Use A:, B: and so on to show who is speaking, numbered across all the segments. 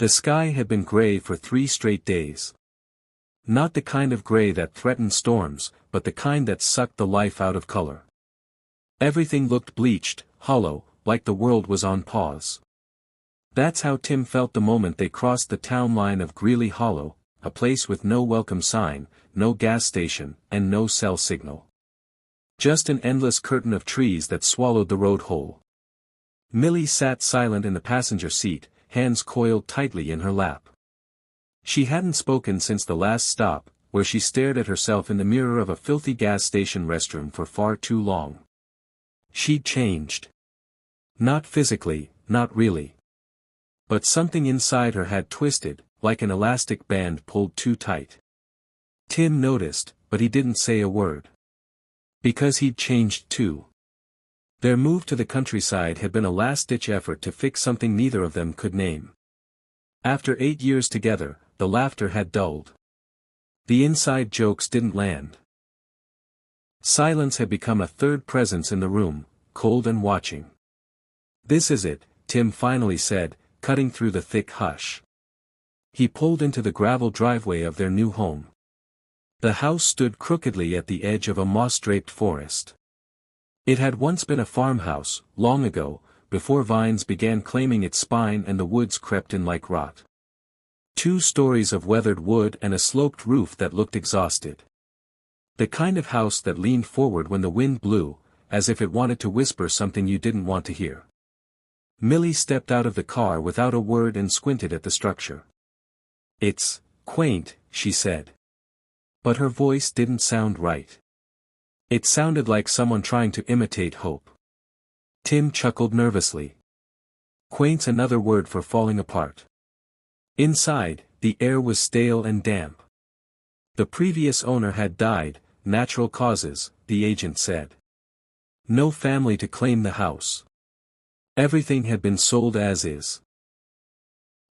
A: The sky had been gray for 3 straight days. Not the kind of gray that threatened storms, but the kind that sucked the life out of color. Everything looked bleached, hollow, like the world was on pause. That's how Tim felt the moment they crossed the town line of Greeley Hollow, a place with no welcome sign, no gas station, and no cell signal. Just an endless curtain of trees that swallowed the road whole. Millie sat silent in the passenger seat, hands coiled tightly in her lap. She hadn't spoken since the last stop, where she stared at herself in the mirror of a filthy gas station restroom for far too long. She'd changed. Not physically, not really. But something inside her had twisted, like an elastic band pulled too tight. Tim noticed, but he didn't say a word. Because he'd changed too. Their move to the countryside had been a last-ditch effort to fix something neither of them could name. After 8 years together, the laughter had dulled. The inside jokes didn't land. Silence had become a third presence in the room, cold and watching. "This is it," Tim finally said, cutting through the thick hush. He pulled into the gravel driveway of their new home. The house stood crookedly at the edge of a moss-draped forest. It had once been a farmhouse, long ago, before vines began claiming its spine and the woods crept in like rot. 2 stories of weathered wood and a sloped roof that looked exhausted. The kind of house that leaned forward when the wind blew, as if it wanted to whisper something you didn't want to hear. Millie stepped out of the car without a word and squinted at the structure. "It's quaint," she said. But her voice didn't sound right. It sounded like someone trying to imitate hope. Tim chuckled nervously. Quaint's another word for falling apart. Inside, the air was stale and damp. The previous owner had died, natural causes, the agent said. No family to claim the house. Everything had been sold as is.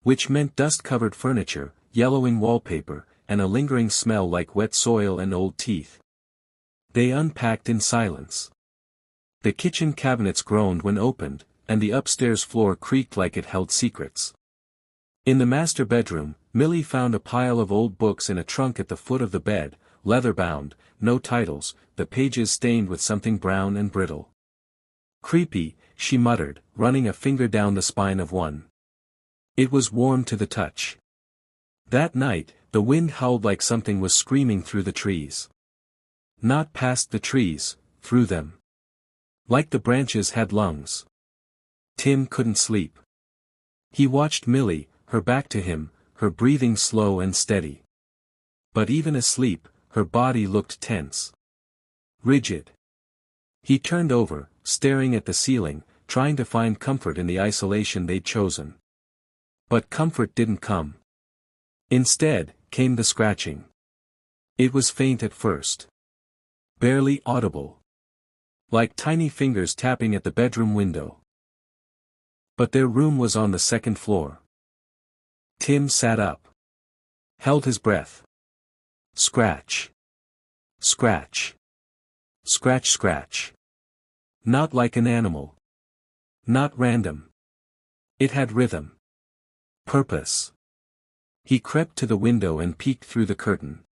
A: Which meant dust-covered furniture, yellowing wallpaper, and a lingering smell like wet soil and old teeth. They unpacked in silence. The kitchen cabinets groaned when opened, and the upstairs floor creaked like it held secrets. In the master bedroom, Millie found a pile of old books in a trunk at the foot of the bed, leather-bound, no titles, the pages stained with something brown and brittle. "Creepy," she muttered, running a finger down the spine of one. It was warm to the touch. That night, the wind howled like something was screaming through the trees. Not past the trees, through them. Like the branches had lungs. Tim couldn't sleep. He watched Millie, her back to him, her breathing slow and steady. But even asleep, her body looked tense. Rigid. He turned over, staring at the ceiling, trying to find comfort in the isolation they'd chosen. But comfort didn't come. Instead, came the scratching. It was faint at first. Barely audible. Like tiny fingers tapping at the bedroom window. But their room was on the 2nd floor. Tim sat up. Held his breath. Scratch. Scratch. Scratch scratch. Not like an animal. Not random. It had rhythm. Purpose. He crept to the window and peeked through the curtain.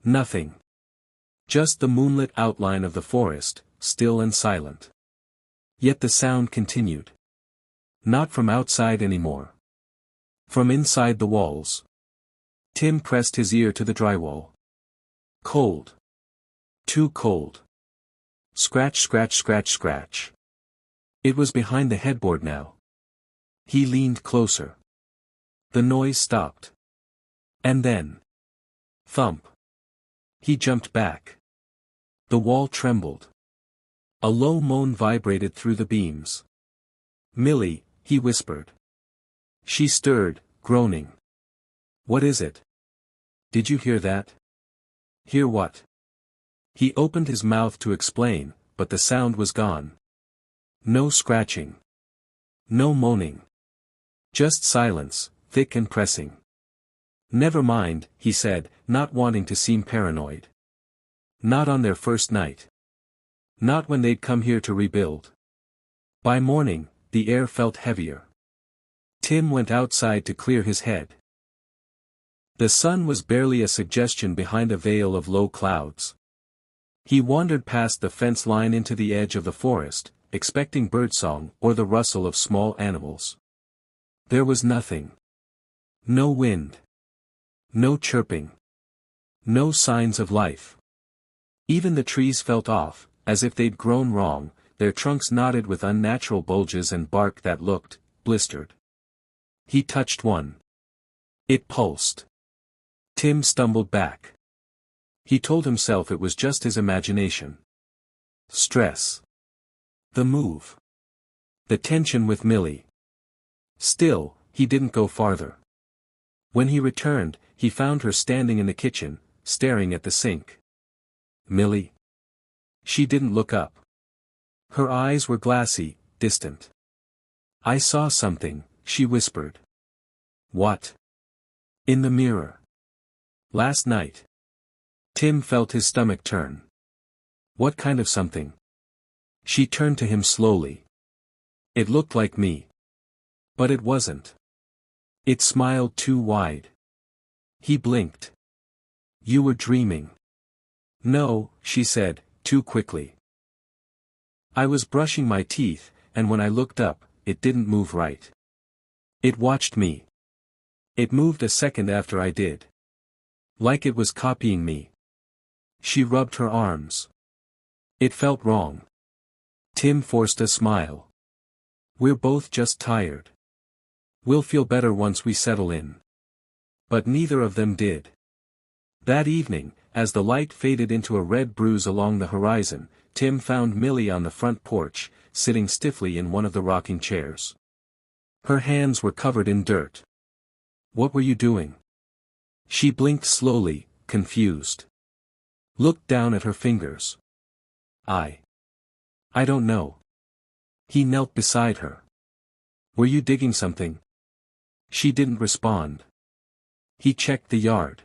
A: Nothing. Just the moonlit outline of the forest, still and silent. Yet the sound continued. Not from outside anymore. From inside the walls. Tim pressed his ear to the drywall. Cold. Too cold. Scratch scratch scratch scratch. It was behind the headboard now. He leaned closer. The noise stopped. And then. Thump. He jumped back. The wall trembled. A low moan vibrated through the beams. "Millie," he whispered. She stirred, groaning. "What is it? Did you hear that?" "Hear what?" He opened his mouth to explain, but the sound was gone. No scratching. No moaning. Just silence, thick and pressing. "Never mind," he said, not wanting to seem paranoid. Not on their first night. Not when they'd come here to rebuild. By morning, the air felt heavier. Tim went outside to clear his head. The sun was barely a suggestion behind a veil of low clouds. He wandered past the fence line into the edge of the forest, expecting birdsong or the rustle of small animals. There was nothing. No wind. No chirping. No signs of life. Even the trees felt off, as if they'd grown wrong, their trunks knotted with unnatural bulges and bark that looked blistered. He touched one. It pulsed. Tim stumbled back. He told himself it was just his imagination. Stress. The move. The tension with Millie. Still, he didn't go farther. When he returned, he found her standing in the kitchen, staring at the sink. Millie? She didn't look up. Her eyes were glassy, distant. I saw something, she whispered. What? In the mirror. Last night. Tim felt his stomach turn. What kind of something? She turned to him slowly. It looked like me. But it wasn't. It smiled too wide. He blinked. You were dreaming. No, she said, too quickly. I was brushing my teeth, and when I looked up, it didn't move right. It watched me. It moved a second after I did. Like it was copying me. She rubbed her arms. It felt wrong. Tim forced a smile. We're both just tired. We'll feel better once we settle in. But neither of them did. That evening, as the light faded into a red bruise along the horizon, Tim found Millie on the front porch, sitting stiffly in one of the rocking chairs. Her hands were covered in dirt. What were you doing? She blinked slowly, confused. Looked down at her fingers. I don't know. He knelt beside her. Were you digging something? She didn't respond. He checked the yard.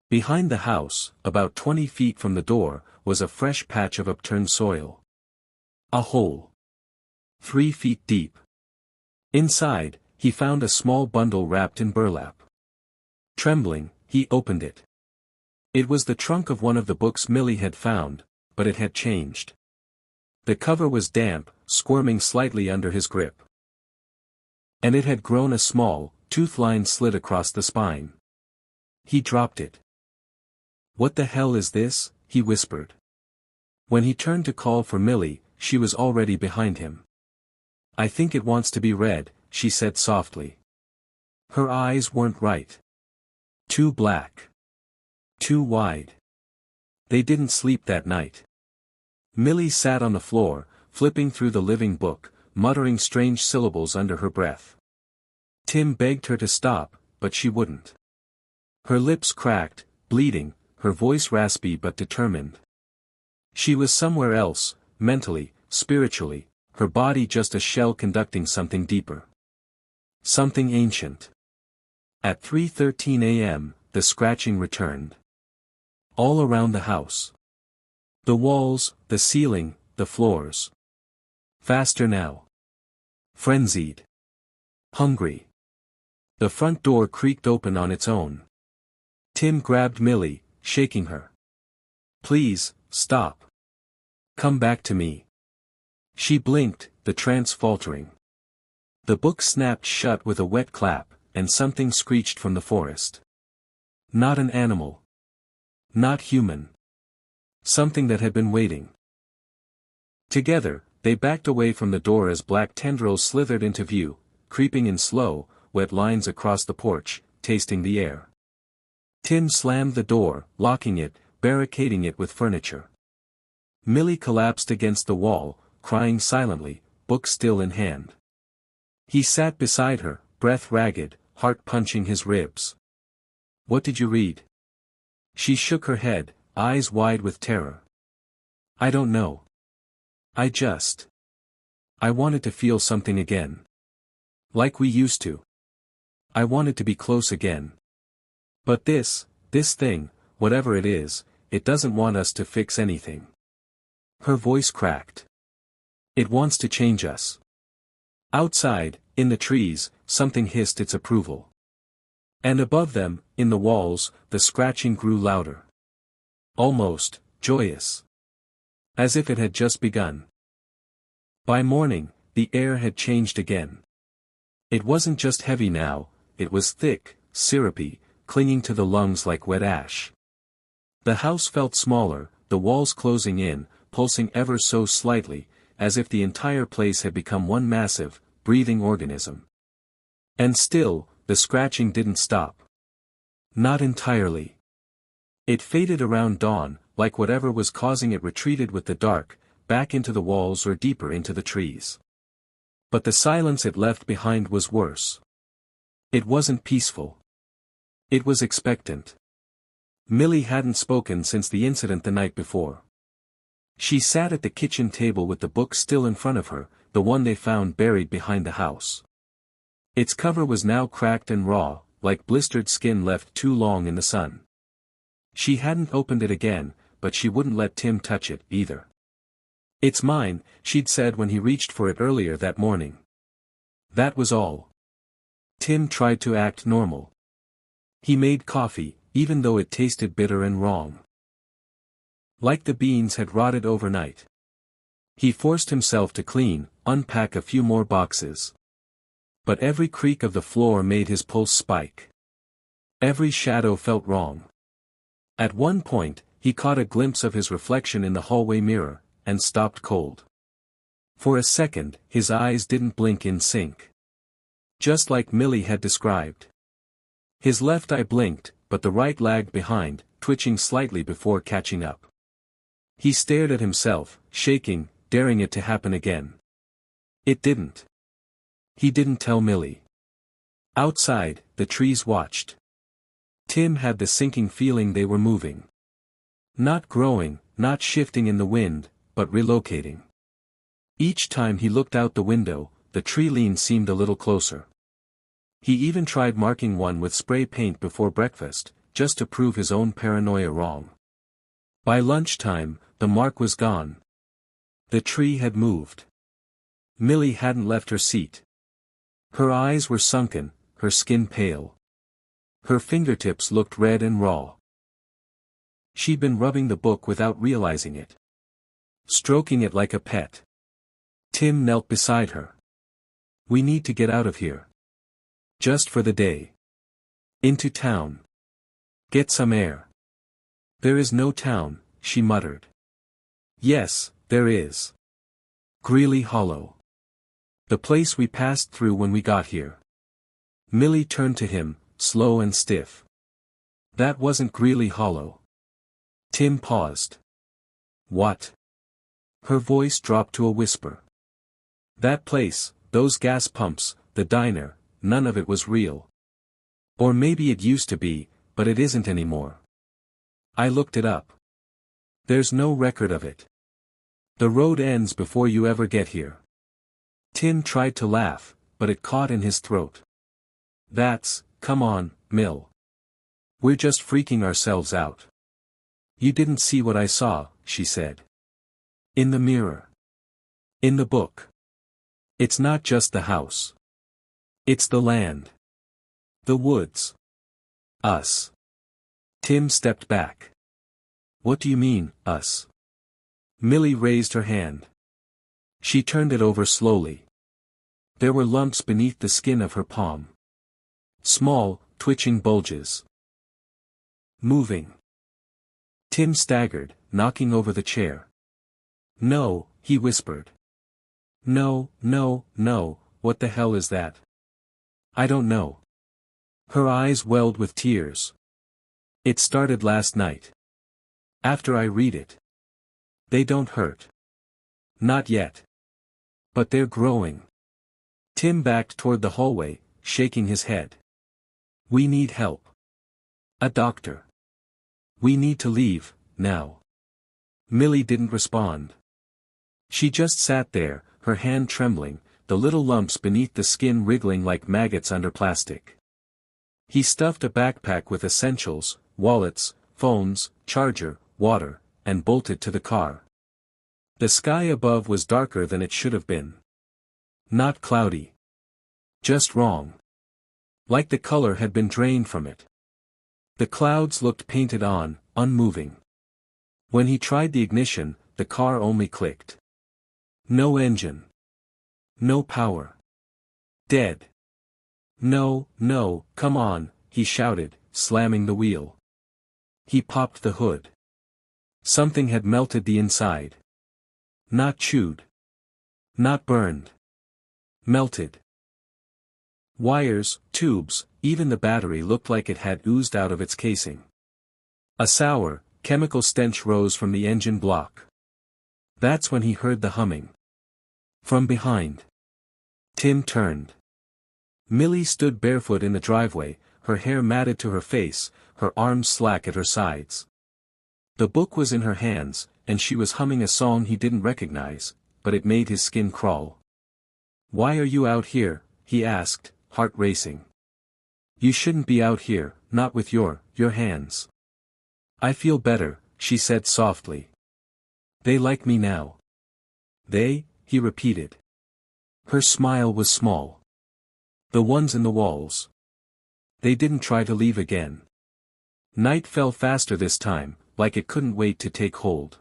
A: Behind the house, about 20 feet from the door, was a fresh patch of upturned soil. A hole. 3 feet deep. Inside, he found a small bundle wrapped in burlap. Trembling, he opened it. It was the trunk of one of the books Millie had found, but it had changed. The cover was damp, squirming slightly under his grip. And it had grown a small, tooth-lined slit across the spine. He dropped it. What the hell is this? He whispered. When he turned to call for Millie, she was already behind him. I think it wants to be read, she said softly. Her eyes weren't right. Too black. Too wide. They didn't sleep that night. Millie sat on the floor, flipping through the living book, muttering strange syllables under her breath. Tim begged her to stop, but she wouldn't. Her lips cracked, bleeding, her voice raspy but determined. She was somewhere else, mentally, spiritually, her body just a shell conducting something deeper. Something ancient. At 3:13 a.m., the scratching returned. All around the house. The walls, the ceiling, the floors. Faster now. Frenzied. Hungry. The front door creaked open on its own. Tim grabbed Millie, shaking her. Please, stop. Come back to me. She blinked, the trance faltering. The book snapped shut with a wet clap, and something screeched from the forest. Not an animal. Not human. Something that had been waiting. Together, they backed away from the door as black tendrils slithered into view, creeping in slow, wet lines across the porch, tasting the air. Tim slammed the door, locking it, barricading it with furniture. Millie collapsed against the wall, crying silently, book still in hand. He sat beside her, breath ragged, heart punching his ribs. What did you read? She shook her head, eyes wide with terror. I don't know. I wanted to feel something again. Like we used to. I wanted to be close again. But this thing, whatever it is, it doesn't want us to fix anything. Her voice cracked. It wants to change us. Outside, In the trees, something hissed its approval. And above them, in the walls, the scratching grew louder. Almost joyous. As if it had just begun. By morning, the air had changed again. It wasn't just heavy now, it was thick, syrupy, clinging to the lungs like wet ash. The house felt smaller, the walls closing in, pulsing ever so slightly, as if the entire place had become one massive, breathing organism. And still, the scratching didn't stop. Not entirely. It faded around dawn, like whatever was causing it retreated with the dark, back into the walls or deeper into the trees. But the silence it left behind was worse. It wasn't peaceful. It was expectant. Millie hadn't spoken since the incident the night before. She sat at the kitchen table with the book still in front of her, the one they found buried behind the house. Its cover was now cracked and raw, like blistered skin left too long in the sun. She hadn't opened it again, but she wouldn't let Tim touch it, either. "It's mine," she'd said when he reached for it earlier that morning. That was all. Tim tried to act normal. He made coffee, even though it tasted bitter and wrong. Like the beans had rotted overnight. He forced himself to clean, unpack a few more boxes. But every creak of the floor made his pulse spike. Every shadow felt wrong. At one point, he caught a glimpse of his reflection in the hallway mirror, and stopped cold. For a second, his eyes didn't blink in sync. Just like Millie had described. His left eye blinked, but the right lagged behind, twitching slightly before catching up. He stared at himself, shaking, daring it to happen again. It didn't. He didn't tell Millie. Outside, the trees watched. Tim had the sinking feeling they were moving. Not growing, not shifting in the wind, but relocating. Each time he looked out the window, the tree leans seemed a little closer. He even tried marking one with spray paint before breakfast, just to prove his own paranoia wrong. By lunchtime, the mark was gone. The tree had moved. Millie hadn't left her seat. Her eyes were sunken, her skin pale. Her fingertips looked red and raw. She'd been rubbing the book without realizing it. Stroking it like a pet. Tim knelt beside her. "We need to get out of here. Just for the day. Into town. Get some air." "There is no town," she muttered. "Yes, there is. Greeley Hollow. The place we passed through when we got here." Millie turned to him, slow and stiff. "That wasn't Greeley Hollow." Tim paused. "What?" Her voice dropped to a whisper. "That place, those gas pumps, the diner, none of it was real. Or maybe it used to be, but it isn't anymore. I looked it up. There's no record of it. The road ends before you ever get here." Tim tried to laugh, but it caught in his throat. Come on, Mill. We're just freaking ourselves out." "You didn't see what I saw," she said. "In the mirror. In the book. It's not just the house. It's the land. The woods. Us." Tim stepped back. "What do you mean, us?" Millie raised her hand. She turned it over slowly. There were lumps beneath the skin of her palm. Small, twitching bulges. Moving. Tim staggered, knocking over the chair. "No," he whispered. No, what the hell is that?" "I don't know." Her eyes welled with tears. "It started last night. After I read it. They don't hurt. Not yet. But they're growing." Tim backed toward the hallway, shaking his head. "We need help. A doctor. We need to leave, now." Millie didn't respond. She just sat there, her hand trembling, the little lumps beneath the skin wriggling like maggots under plastic. He stuffed a backpack with essentials, wallets, phones, charger, water, and bolted to the car. The sky above was darker than it should have been. Not cloudy. Just wrong. Like the color had been drained from it. The clouds looked painted on, unmoving. When he tried the ignition, the car only clicked. No engine. No power. Dead. No, no, come on, he shouted, slamming the wheel. He popped the hood. Something had melted the inside. Not chewed. Not burned. Melted. Wires, tubes, even the battery looked like it had oozed out of its casing. A sour, chemical stench rose from the engine block. That's when he heard the humming. From behind. Tim turned. Millie stood barefoot in the driveway, her hair matted to her face, her arms slack at her sides. The book was in her hands, and she was humming a song he didn't recognize, but it made his skin crawl. "Why are you out here?" he asked, heart racing. "You shouldn't be out here, not with your hands." "I feel better," she said softly. "They like me now." "They?" he repeated. Her smile was small. "The ones in the walls. They didn't try to leave again." Night fell faster this time, like it couldn't wait to take hold.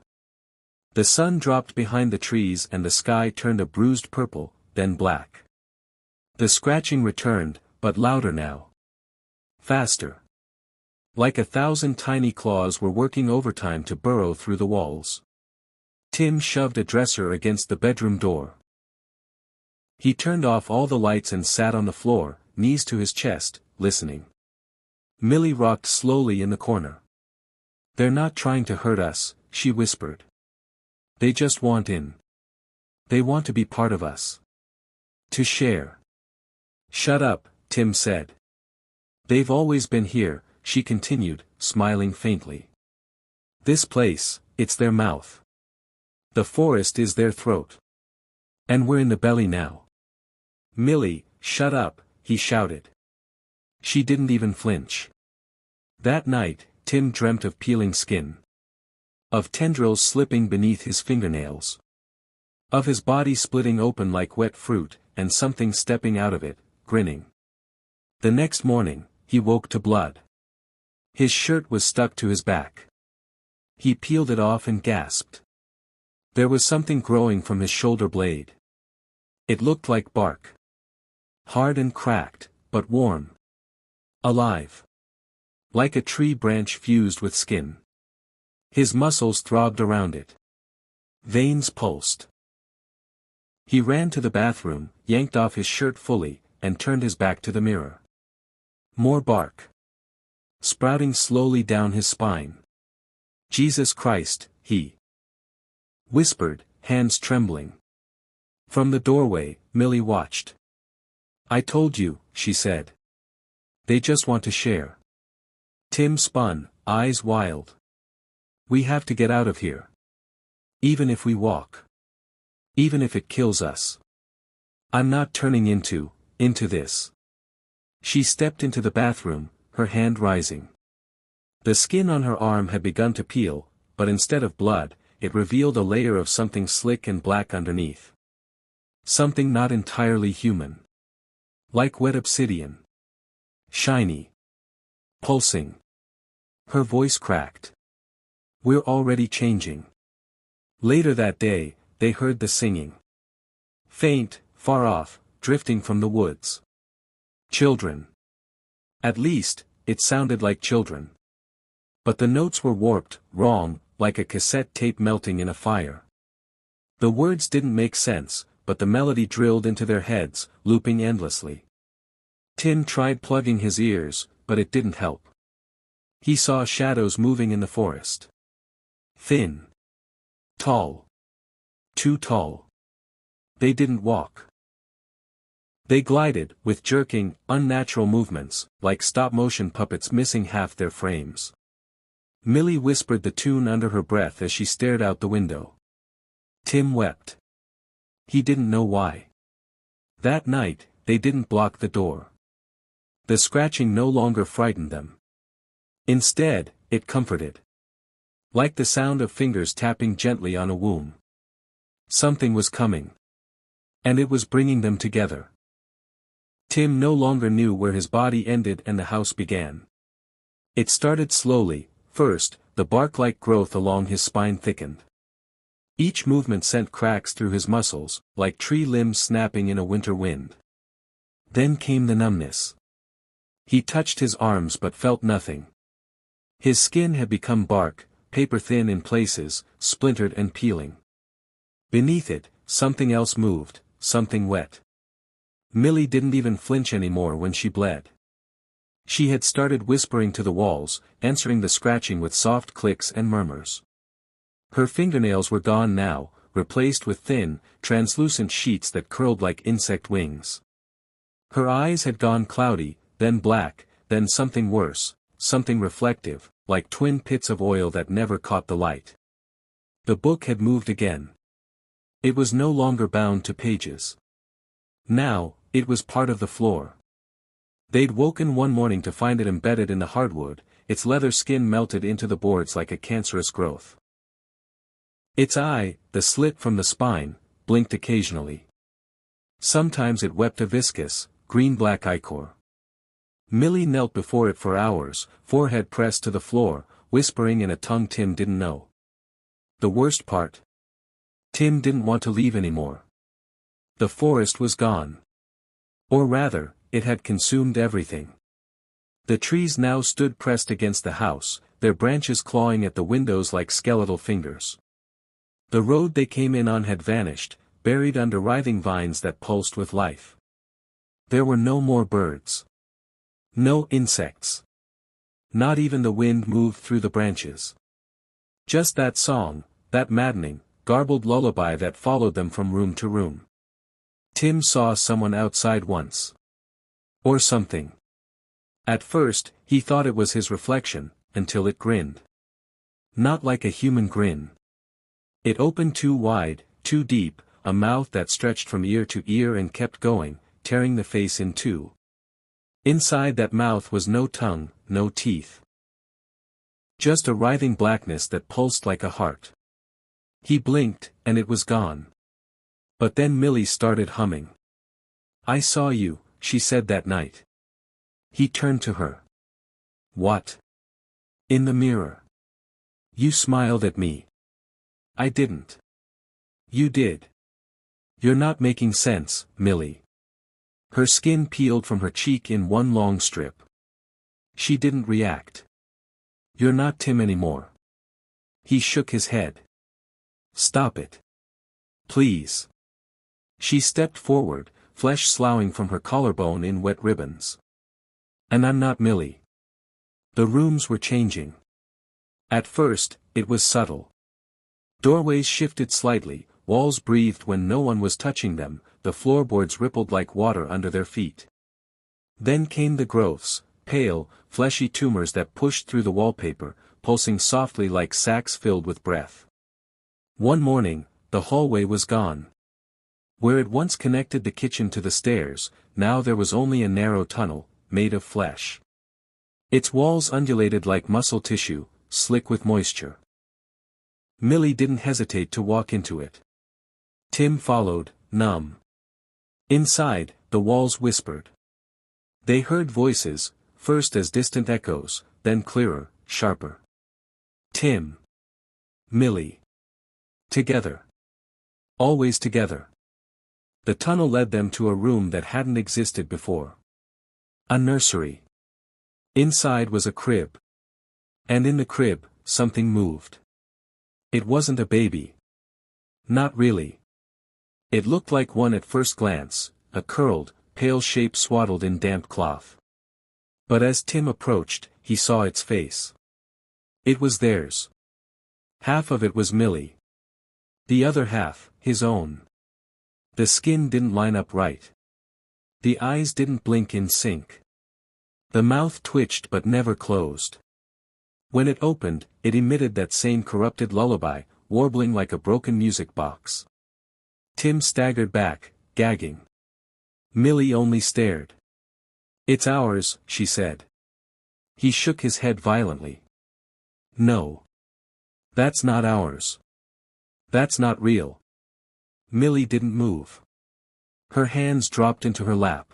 A: The sun dropped behind the trees and the sky turned a bruised purple, then black. The scratching returned, but louder now. Faster. Like 1,000 tiny claws were working overtime to burrow through the walls. Tim shoved a dresser against the bedroom door. He turned off all the lights and sat on the floor, knees to his chest, listening. Millie rocked slowly in the corner. "They're not trying to hurt us," she whispered. "They just want in. They want to be part of us. To share." "Shut up," Tim said. "They've always been here," she continued, smiling faintly. "This place, it's their mouth. The forest is their throat. And we're in the belly now." "Millie, shut up," he shouted. She didn't even flinch. That night, Tim dreamt of peeling skin. Of tendrils slipping beneath his fingernails. Of his body splitting open like wet fruit, and something stepping out of it, grinning. The next morning, he woke to blood. His shirt was stuck to his back. He peeled it off and gasped. There was something growing from his shoulder blade. It looked like bark. Hard and cracked, but warm. Alive. Like a tree branch fused with skin. His muscles throbbed around it. Veins pulsed. He ran to the bathroom, yanked off his shirt fully, and turned his back to the mirror. More bark. Sprouting slowly down his spine. "Jesus Christ," he whispered, hands trembling. From the doorway, Millie watched. "I told you," she said. "They just want to share." Tim spun, eyes wild. "We have to get out of here. Even if we walk. Even if it kills us. I'm not turning into this." She stepped into the bathroom, her hand rising. The skin on her arm had begun to peel, but instead of blood, it revealed a layer of something slick and black underneath. Something not entirely human. Like wet obsidian. Shiny. Pulsing. Her voice cracked. "We're already changing." Later that day, they heard the singing. Faint, far off, drifting from the woods. Children. At least, it sounded like children. But the notes were warped, wrong, like a cassette tape melting in a fire. The words didn't make sense, but the melody drilled into their heads, looping endlessly. Tim tried plugging his ears, but it didn't help. He saw shadows moving in the forest. Thin. Tall. Too tall. They didn't walk. They glided, with jerking, unnatural movements, like stop-motion puppets missing half their frames. Millie whispered the tune under her breath as she stared out the window. Tim wept. He didn't know why. That night, they didn't block the door. The scratching no longer frightened them. Instead, it comforted. Like the sound of fingers tapping gently on a womb. Something was coming. And it was bringing them together. Tim no longer knew where his body ended and the house began. It started slowly. First, the bark-like growth along his spine thickened. Each movement sent cracks through his muscles, like tree limbs snapping in a winter wind. Then came the numbness. He touched his arms but felt nothing. His skin had become bark, paper-thin in places, splintered and peeling. Beneath it, something else moved, something wet. Millie didn't even flinch anymore when she bled. She had started whispering to the walls, answering the scratching with soft clicks and murmurs. Her fingernails were gone now, replaced with thin, translucent sheets that curled like insect wings. Her eyes had gone cloudy, then black, then something worse, something reflective, like twin pits of oil that never caught the light. The book had moved again. It was no longer bound to pages. Now, it was part of the floor. They'd woken one morning to find it embedded in the hardwood, its leather skin melted into the boards like a cancerous growth. Its eye, the slit from the spine, blinked occasionally. Sometimes it wept a viscous, green-black ichor. Millie knelt before it for hours, forehead pressed to the floor, whispering in a tongue Tim didn't know. The worst part? Tim didn't want to leave anymore. The forest was gone. Or rather, it had consumed everything. The trees now stood pressed against the house, their branches clawing at the windows like skeletal fingers. The road they came in on had vanished, buried under writhing vines that pulsed with life. There were no more birds. No insects. Not even the wind moved through the branches. Just that song, that maddening, garbled lullaby that followed them from room to room. Tim saw someone outside once. Or something. At first, he thought it was his reflection, until it grinned. Not like a human grin. It opened too wide, too deep, a mouth that stretched from ear to ear and kept going, tearing the face in two. Inside that mouth was no tongue, no teeth. Just a writhing blackness that pulsed like a heart. He blinked, and it was gone. But then Millie started humming. "I saw you," she said that night. He turned to her. "What?" "In the mirror. You smiled at me." "I didn't." "You did." "You're not making sense, Millie." Her skin peeled from her cheek in one long strip. She didn't react. "You're not Tim anymore." He shook his head. "Stop it. Please." She stepped forward, flesh sloughing from her collarbone in wet ribbons. "And I'm not Millie." The rooms were changing. At first, it was subtle. Doorways shifted slightly, walls breathed when no one was touching them, the floorboards rippled like water under their feet. Then came the growths, pale, fleshy tumors that pushed through the wallpaper, pulsing softly like sacs filled with breath. One morning, the hallway was gone. Where it once connected the kitchen to the stairs, now there was only a narrow tunnel, made of flesh. Its walls undulated like muscle tissue, slick with moisture. Millie didn't hesitate to walk into it. Tim followed, numb. Inside, the walls whispered. They heard voices, first as distant echoes, then clearer, sharper. Tim. Millie. Together. Always together. The tunnel led them to a room that hadn't existed before. A nursery. Inside was a crib. And in the crib, something moved. It wasn't a baby. Not really. It looked like one at first glance, a curled, pale shape swaddled in damp cloth. But as Tim approached, he saw its face. It was theirs. Half of it was Millie. The other half, his own. The skin didn't line up right. The eyes didn't blink in sync. The mouth twitched but never closed. When it opened, it emitted that same corrupted lullaby, warbling like a broken music box. Tim staggered back, gagging. Millie only stared. "It's ours," she said. He shook his head violently. "No. That's not ours. That's not real." Millie didn't move. Her hands dropped into her lap.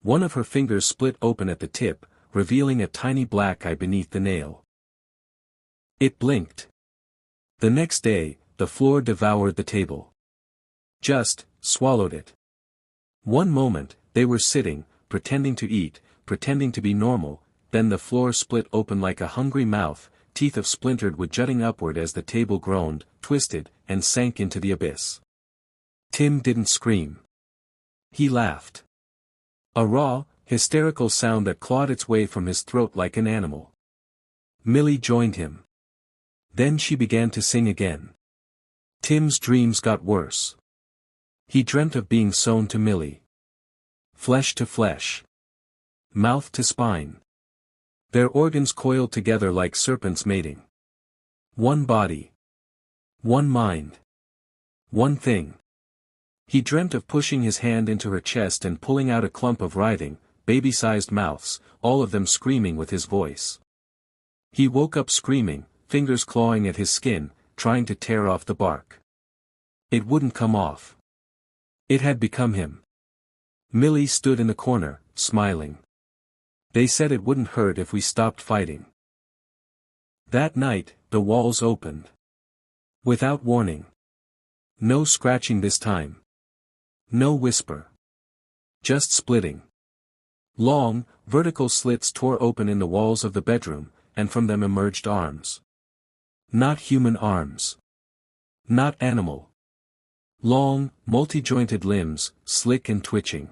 A: One of her fingers split open at the tip, revealing a tiny black eye beneath the nail. It blinked. The next day, the floor devoured the table. Just swallowed it. One moment, they were sitting, pretending to eat, pretending to be normal, then the floor split open like a hungry mouth, teeth of splintered wood jutting upward as the table groaned, twisted, and sank into the abyss. Tim didn't scream. He laughed. A raw, hysterical sound that clawed its way from his throat like an animal. Millie joined him. Then she began to sing again. Tim's dreams got worse. He dreamt of being sewn to Millie. Flesh to flesh. Mouth to spine. Their organs coiled together like serpents mating. One body. One mind. One thing. He dreamt of pushing his hand into her chest and pulling out a clump of writhing, baby-sized mouths, all of them screaming with his voice. He woke up screaming, fingers clawing at his skin, trying to tear off the bark. It wouldn't come off. It had become him. Millie stood in the corner, smiling. They said it wouldn't hurt if we stopped fighting. That night, the walls opened. Without warning. No scratching this time. No whisper. Just splitting. Long, vertical slits tore open in the walls of the bedroom, and from them emerged arms. Not human arms. Not animal. Long, multi-jointed limbs, slick and twitching.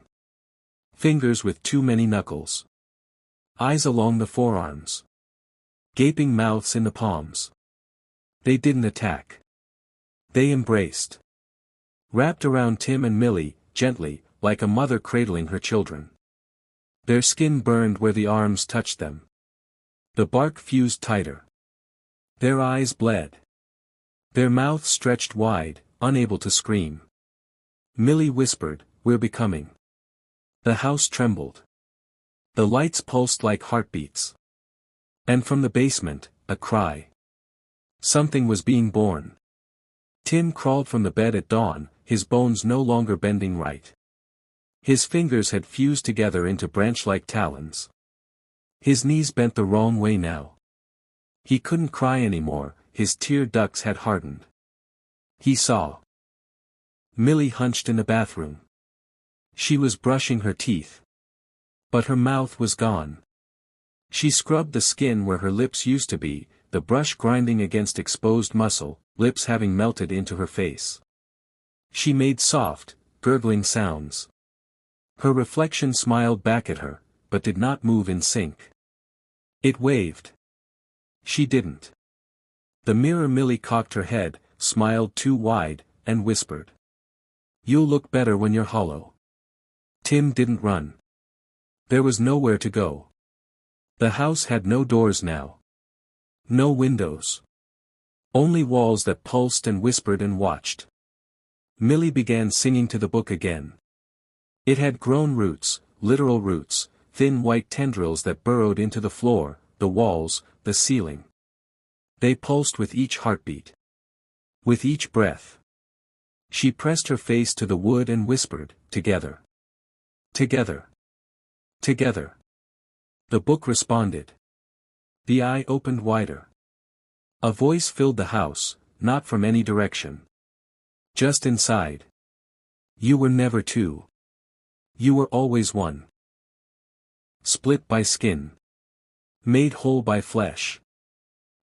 A: Fingers with too many knuckles. Eyes along the forearms. Gaping mouths in the palms. They didn't attack. They embraced. Wrapped around Tim and Millie, gently, like a mother cradling her children. Their skin burned where the arms touched them. The bark fused tighter. Their eyes bled. Their mouths stretched wide, unable to scream. Millie whispered, "We're becoming." The house trembled. The lights pulsed like heartbeats. And from the basement, a cry. Something was being born. Tim crawled from the bed at dawn, his bones no longer bending right. His fingers had fused together into branch-like talons. His knees bent the wrong way now. He couldn't cry anymore, his tear ducts had hardened. He saw Millie hunched in the bathroom. She was brushing her teeth. But her mouth was gone. She scrubbed the skin where her lips used to be, the brush grinding against exposed muscle, lips having melted into her face. She made soft, gurgling sounds. Her reflection smiled back at her, but did not move in sync. It waved. She didn't. The mirror Millie cocked her head, smiled too wide, and whispered. "You'll look better when you're hollow." Tim didn't run. There was nowhere to go. The house had no doors now. No windows. Only walls that pulsed and whispered and watched. Millie began singing to the book again. It had grown roots, literal roots, thin white tendrils that burrowed into the floor, the walls, the ceiling. They pulsed with each heartbeat. With each breath. She pressed her face to the wood and whispered, "Together. Together. Together." The book responded. The eye opened wider. A voice filled the house, not from any direction. Just inside. "You were never two. You were always one. Split by skin. Made whole by flesh."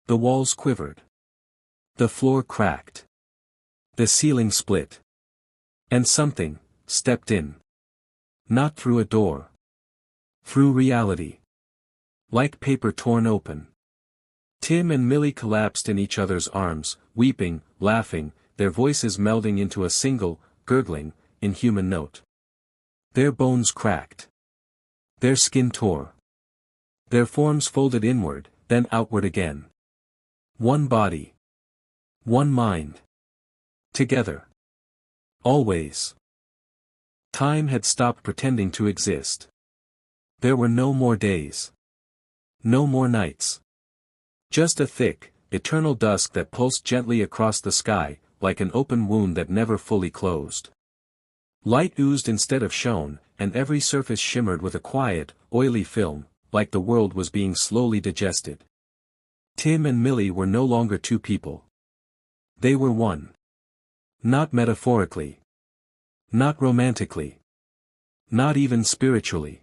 A: The walls quivered. The floor cracked. The ceiling split. And something stepped in. Not through a door. Through reality. Like paper torn open. Tim and Millie collapsed in each other's arms, weeping, laughing, their voices melding into a single, gurgling, inhuman note. Their bones cracked. Their skin tore. Their forms folded inward, then outward again. One body. One mind. Together. Always. Time had stopped pretending to exist. There were no more days. No more nights. Just a thick, eternal dusk that pulsed gently across the sky, like an open wound that never fully closed. Light oozed instead of shone, and every surface shimmered with a quiet, oily film, like the world was being slowly digested. Tim and Millie were no longer two people. They were one. Not metaphorically. Not romantically. Not even spiritually.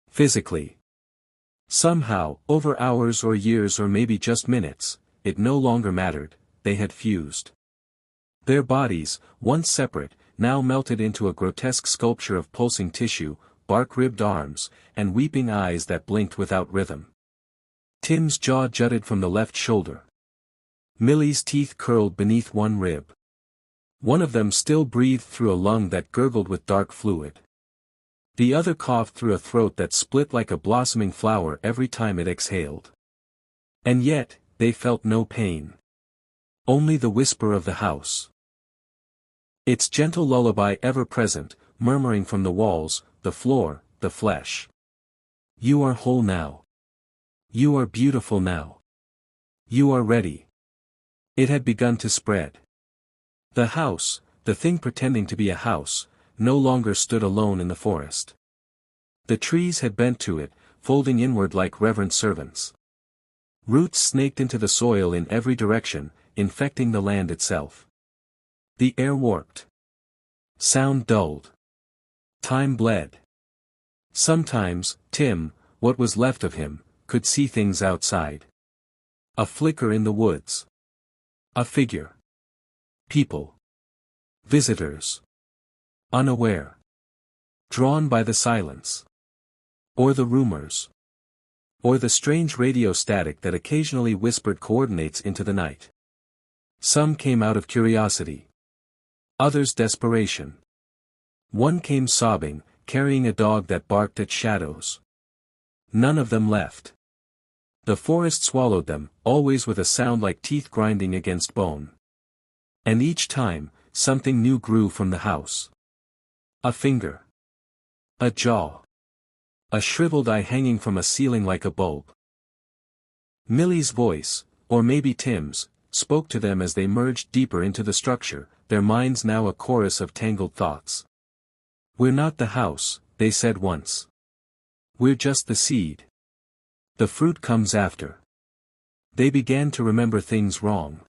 A: Physically. Somehow, over hours or years or maybe just minutes, it no longer mattered, they had fused. Their bodies, once separate, now melted into a grotesque sculpture of pulsing tissue, bark-ribbed arms, and weeping eyes that blinked without rhythm. Tim's jaw jutted from the left shoulder. Millie's teeth curled beneath one rib. One of them still breathed through a lung that gurgled with dark fluid. The other coughed through a throat that split like a blossoming flower every time it exhaled. And yet, they felt no pain. Only the whisper of the house. Its gentle lullaby ever present, murmuring from the walls, the floor, the flesh. You are whole now. You are beautiful now. You are ready. It had begun to spread. The house, the thing pretending to be a house, no longer stood alone in the forest. The trees had bent to it, folding inward like reverent servants. Roots snaked into the soil in every direction, infecting the land itself. The air warped. Sound dulled. Time bled. Sometimes, Tim, what was left of him, could see things outside. A flicker in the woods. A figure. People. Visitors. Unaware. Drawn by the silence. Or the rumors. Or the strange radio static that occasionally whispered coordinates into the night. Some came out of curiosity. Others desperation. One came sobbing, carrying a dog that barked at shadows. None of them left. The forest swallowed them, always with a sound like teeth grinding against bone. And each time, something new grew from the house. A finger. A jaw. A shriveled eye hanging from a ceiling like a bulb. Millie's voice, or maybe Tim's, spoke to them as they merged deeper into the structure, their minds now a chorus of tangled thoughts. We're not the house, they said once. We're just the seed. The fruit comes after. They began to remember things wrong.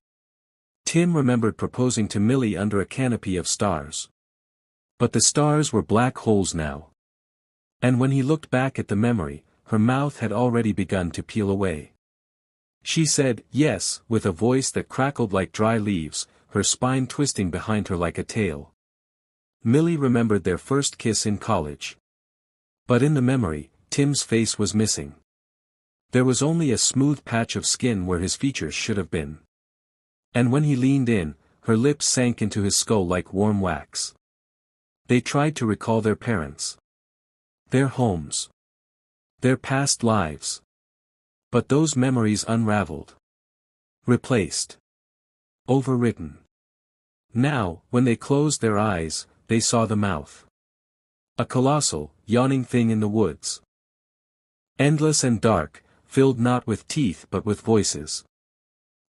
A: Tim remembered proposing to Millie under a canopy of stars. But the stars were black holes now. And when he looked back at the memory, her mouth had already begun to peel away. She said, yes, with a voice that crackled like dry leaves, her spine twisting behind her like a tail. Millie remembered their first kiss in college. But in the memory, Tim's face was missing. There was only a smooth patch of skin where his features should have been. And when he leaned in, her lips sank into his skull like warm wax. They tried to recall their parents. Their homes. Their past lives. But those memories unraveled. Replaced. Overwritten. Now, when they closed their eyes, they saw the mouth. A colossal, yawning thing in the woods. Endless and dark, filled not with teeth but with voices.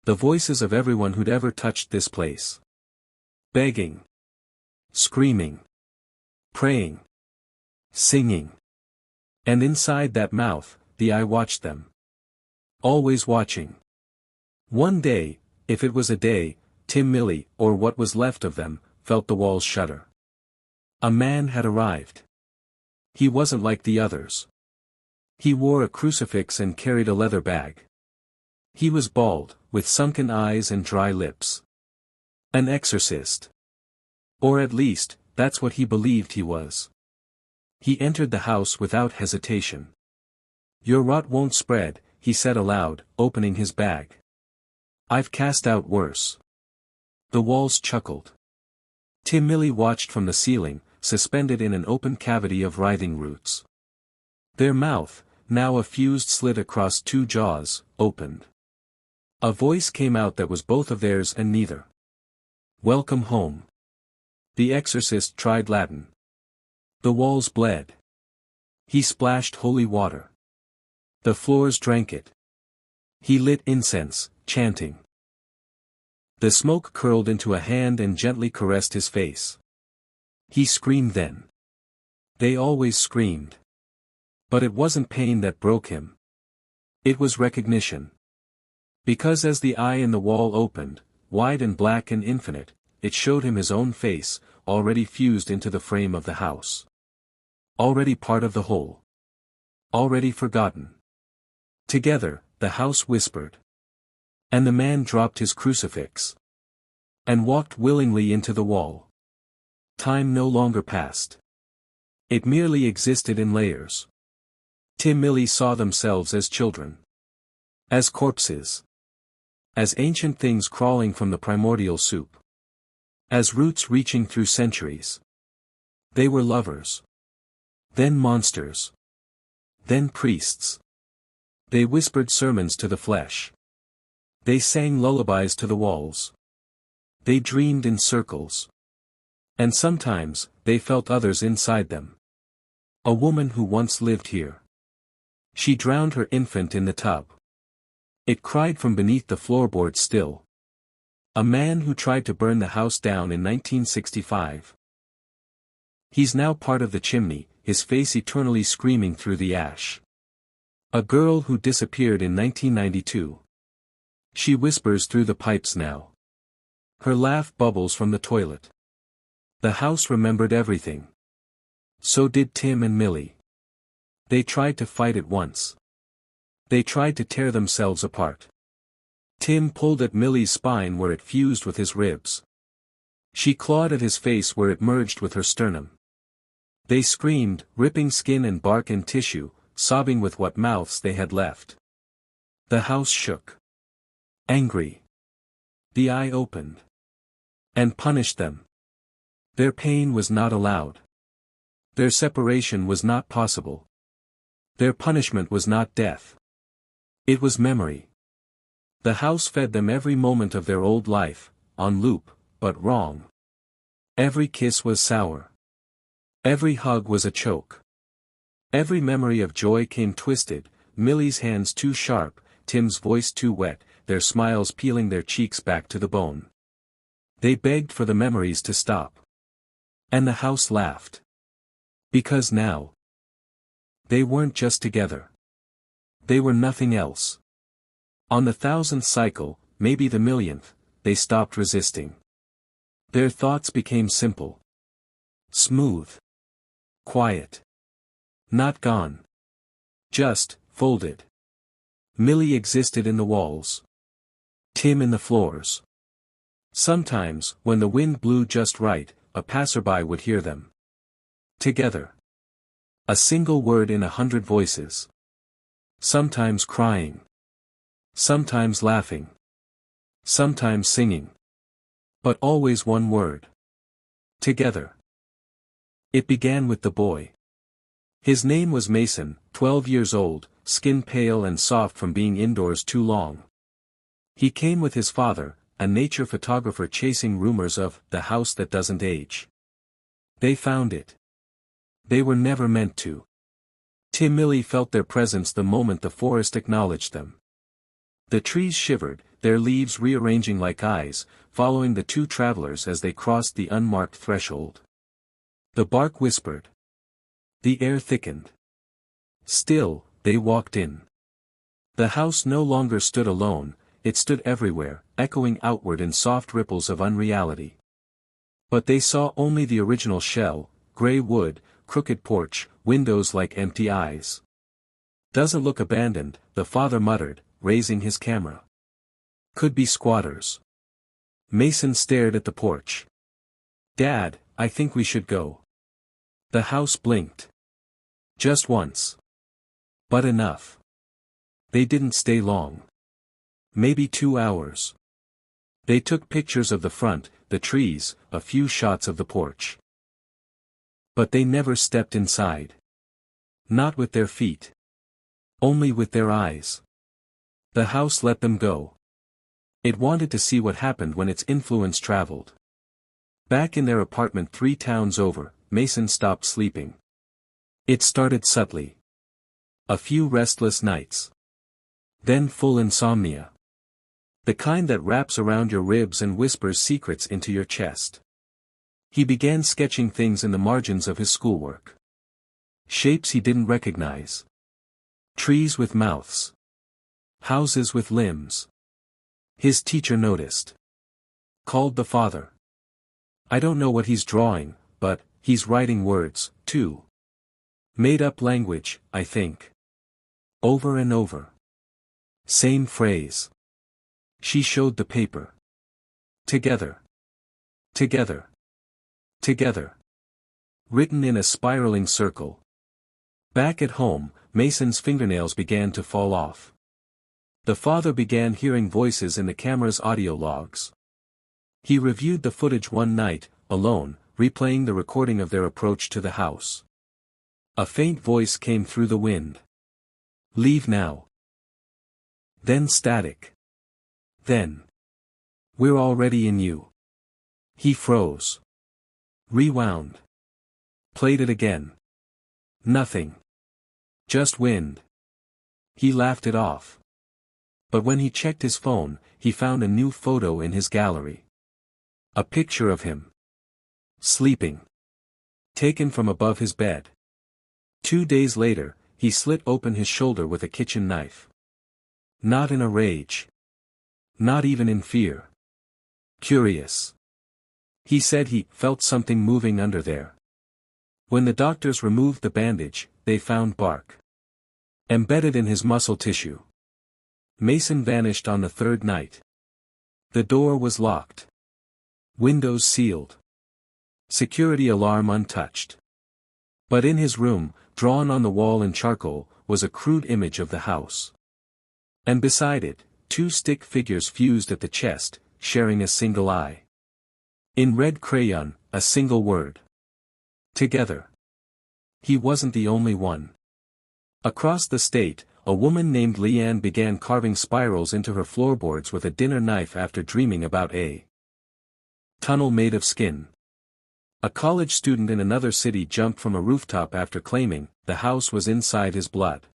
A: The voices of everyone who'd ever touched this place. Begging. Screaming. Praying. Singing. And inside that mouth, the eye watched them. Always watching. One day, if it was a day, Tim, Millie, or what was left of them, felt the walls shudder. A man had arrived. He wasn't like the others. He wore a crucifix and carried a leather bag. He was bald, with sunken eyes and dry lips. An exorcist. Or at least, that's what he believed he was. He entered the house without hesitation. Your rot won't spread, he said aloud, opening his bag. I've cast out worse. The walls chuckled. Tim Millie watched from the ceiling, suspended in an open cavity of writhing roots. Their mouth, now a fused slit across two jaws, opened. A voice came out that was both of theirs and neither. Welcome home. The exorcist tried Latin. The walls bled. He splashed holy water. The floors drank it. He lit incense, chanting. The smoke curled into a hand and gently caressed his face. He screamed then. They always screamed. But it wasn't pain that broke him. It was recognition. Because as the eye in the wall opened, wide and black and infinite, it showed him his own face, already fused into the frame of the house. Already part of the whole. Already forgotten. Together, the house whispered. And the man dropped his crucifix. And walked willingly into the wall. Time no longer passed. It merely existed in layers. Tim Milly saw themselves as children. As corpses. As ancient things crawling from the primordial soup. As roots reaching through centuries. They were lovers. Then monsters. Then priests. They whispered sermons to the flesh. They sang lullabies to the walls. They dreamed in circles. And sometimes, they felt others inside them. A woman who once lived here. She drowned her infant in the tub. It cried from beneath the floorboards still. A man who tried to burn the house down in 1965. He's now part of the chimney, his face eternally screaming through the ash. A girl who disappeared in 1992. She whispers through the pipes now. Her laugh bubbles from the toilet. The house remembered everything. So did Tim and Milly. They tried to fight it once. They tried to tear themselves apart. Tim pulled at Milly's spine where it fused with his ribs. She clawed at his face where it merged with her sternum. They screamed, ripping skin and bark and tissue, sobbing with what mouths they had left. The house shook. Angry. The eye opened. And punished them. Their pain was not allowed. Their separation was not possible. Their punishment was not death. It was memory. The house fed them every moment of their old life, on loop, but wrong. Every kiss was sour. Every hug was a choke. Every memory of joy came twisted, Milly's hands too sharp, Tim's voice too wet, their smiles peeling their cheeks back to the bone. They begged for the memories to stop. And the house laughed. Because now, they weren't just together. They were nothing else. On the 1000th cycle, maybe the millionth, they stopped resisting. Their thoughts became simple. Smooth. Quiet. Not gone. Just, folded. Milly existed in the walls. Tim in the floors. Sometimes, when the wind blew just right, a passerby would hear them. Together. A single word in 100 voices. Sometimes crying. Sometimes laughing. Sometimes singing. But always one word. Together. It began with the boy. His name was Mason, 12 years old, skin pale and soft from being indoors too long. He came with his father, a nature photographer chasing rumors of the house that doesn't age. They found it. They were never meant to. Tim Milly felt their presence the moment the forest acknowledged them. The trees shivered, their leaves rearranging like eyes, following the two travelers as they crossed the unmarked threshold. The bark whispered. The air thickened. Still, they walked in. The house no longer stood alone, it stood everywhere, echoing outward in soft ripples of unreality. But they saw only the original shell, gray wood, crooked porch, windows like empty eyes. Doesn't look abandoned, the father muttered, raising his camera. Could be squatters. Mason stared at the porch. Dad, I think we should go. The house blinked. Just once. But enough. They didn't stay long. Maybe 2 hours. They took pictures of the front, the trees, a few shots of the porch. But they never stepped inside. Not with their feet. Only with their eyes. The house let them go. It wanted to see what happened when its influence traveled. Back in their apartment 3 towns over, Mason stopped sleeping. It started subtly. A few restless nights. Then full insomnia. The kind that wraps around your ribs and whispers secrets into your chest. He began sketching things in the margins of his schoolwork. Shapes he didn't recognize. Trees with mouths. Houses with limbs. His teacher noticed. Called the father. I don't know what he's drawing, but he's writing words, too. Made up language, I think. Over and over. Same phrase. She showed the paper. Together. Together. Together. Written in a spiraling circle. Back at home, Mason's fingernails began to fall off. The father began hearing voices in the camera's audio logs. He reviewed the footage one night, alone, replaying the recording of their approach to the house. A faint voice came through the wind. Leave now. Then static. Then. We're already in you. He froze. Rewound. Played it again. Nothing. Just wind. He laughed it off. But when he checked his phone, he found a new photo in his gallery. A picture of him. Sleeping. Taken from above his bed. 2 days later, he slit open his shoulder with a kitchen knife. Not in a rage. Not even in fear. Curious. He said he felt something moving under there. When the doctors removed the bandage, they found bark. Embedded in his muscle tissue. Mason vanished on the third night. The door was locked. Windows sealed. Security alarm untouched. But in his room, drawn on the wall in charcoal, was a crude image of the house. And beside it, 2 stick figures fused at the chest, sharing a single eye. In red crayon, a single word. Together. He wasn't the only one. Across the state, a woman named Leanne began carving spirals into her floorboards with a dinner knife after dreaming about a tunnel made of skin. A college student in another city jumped from a rooftop after claiming the house was inside his blood.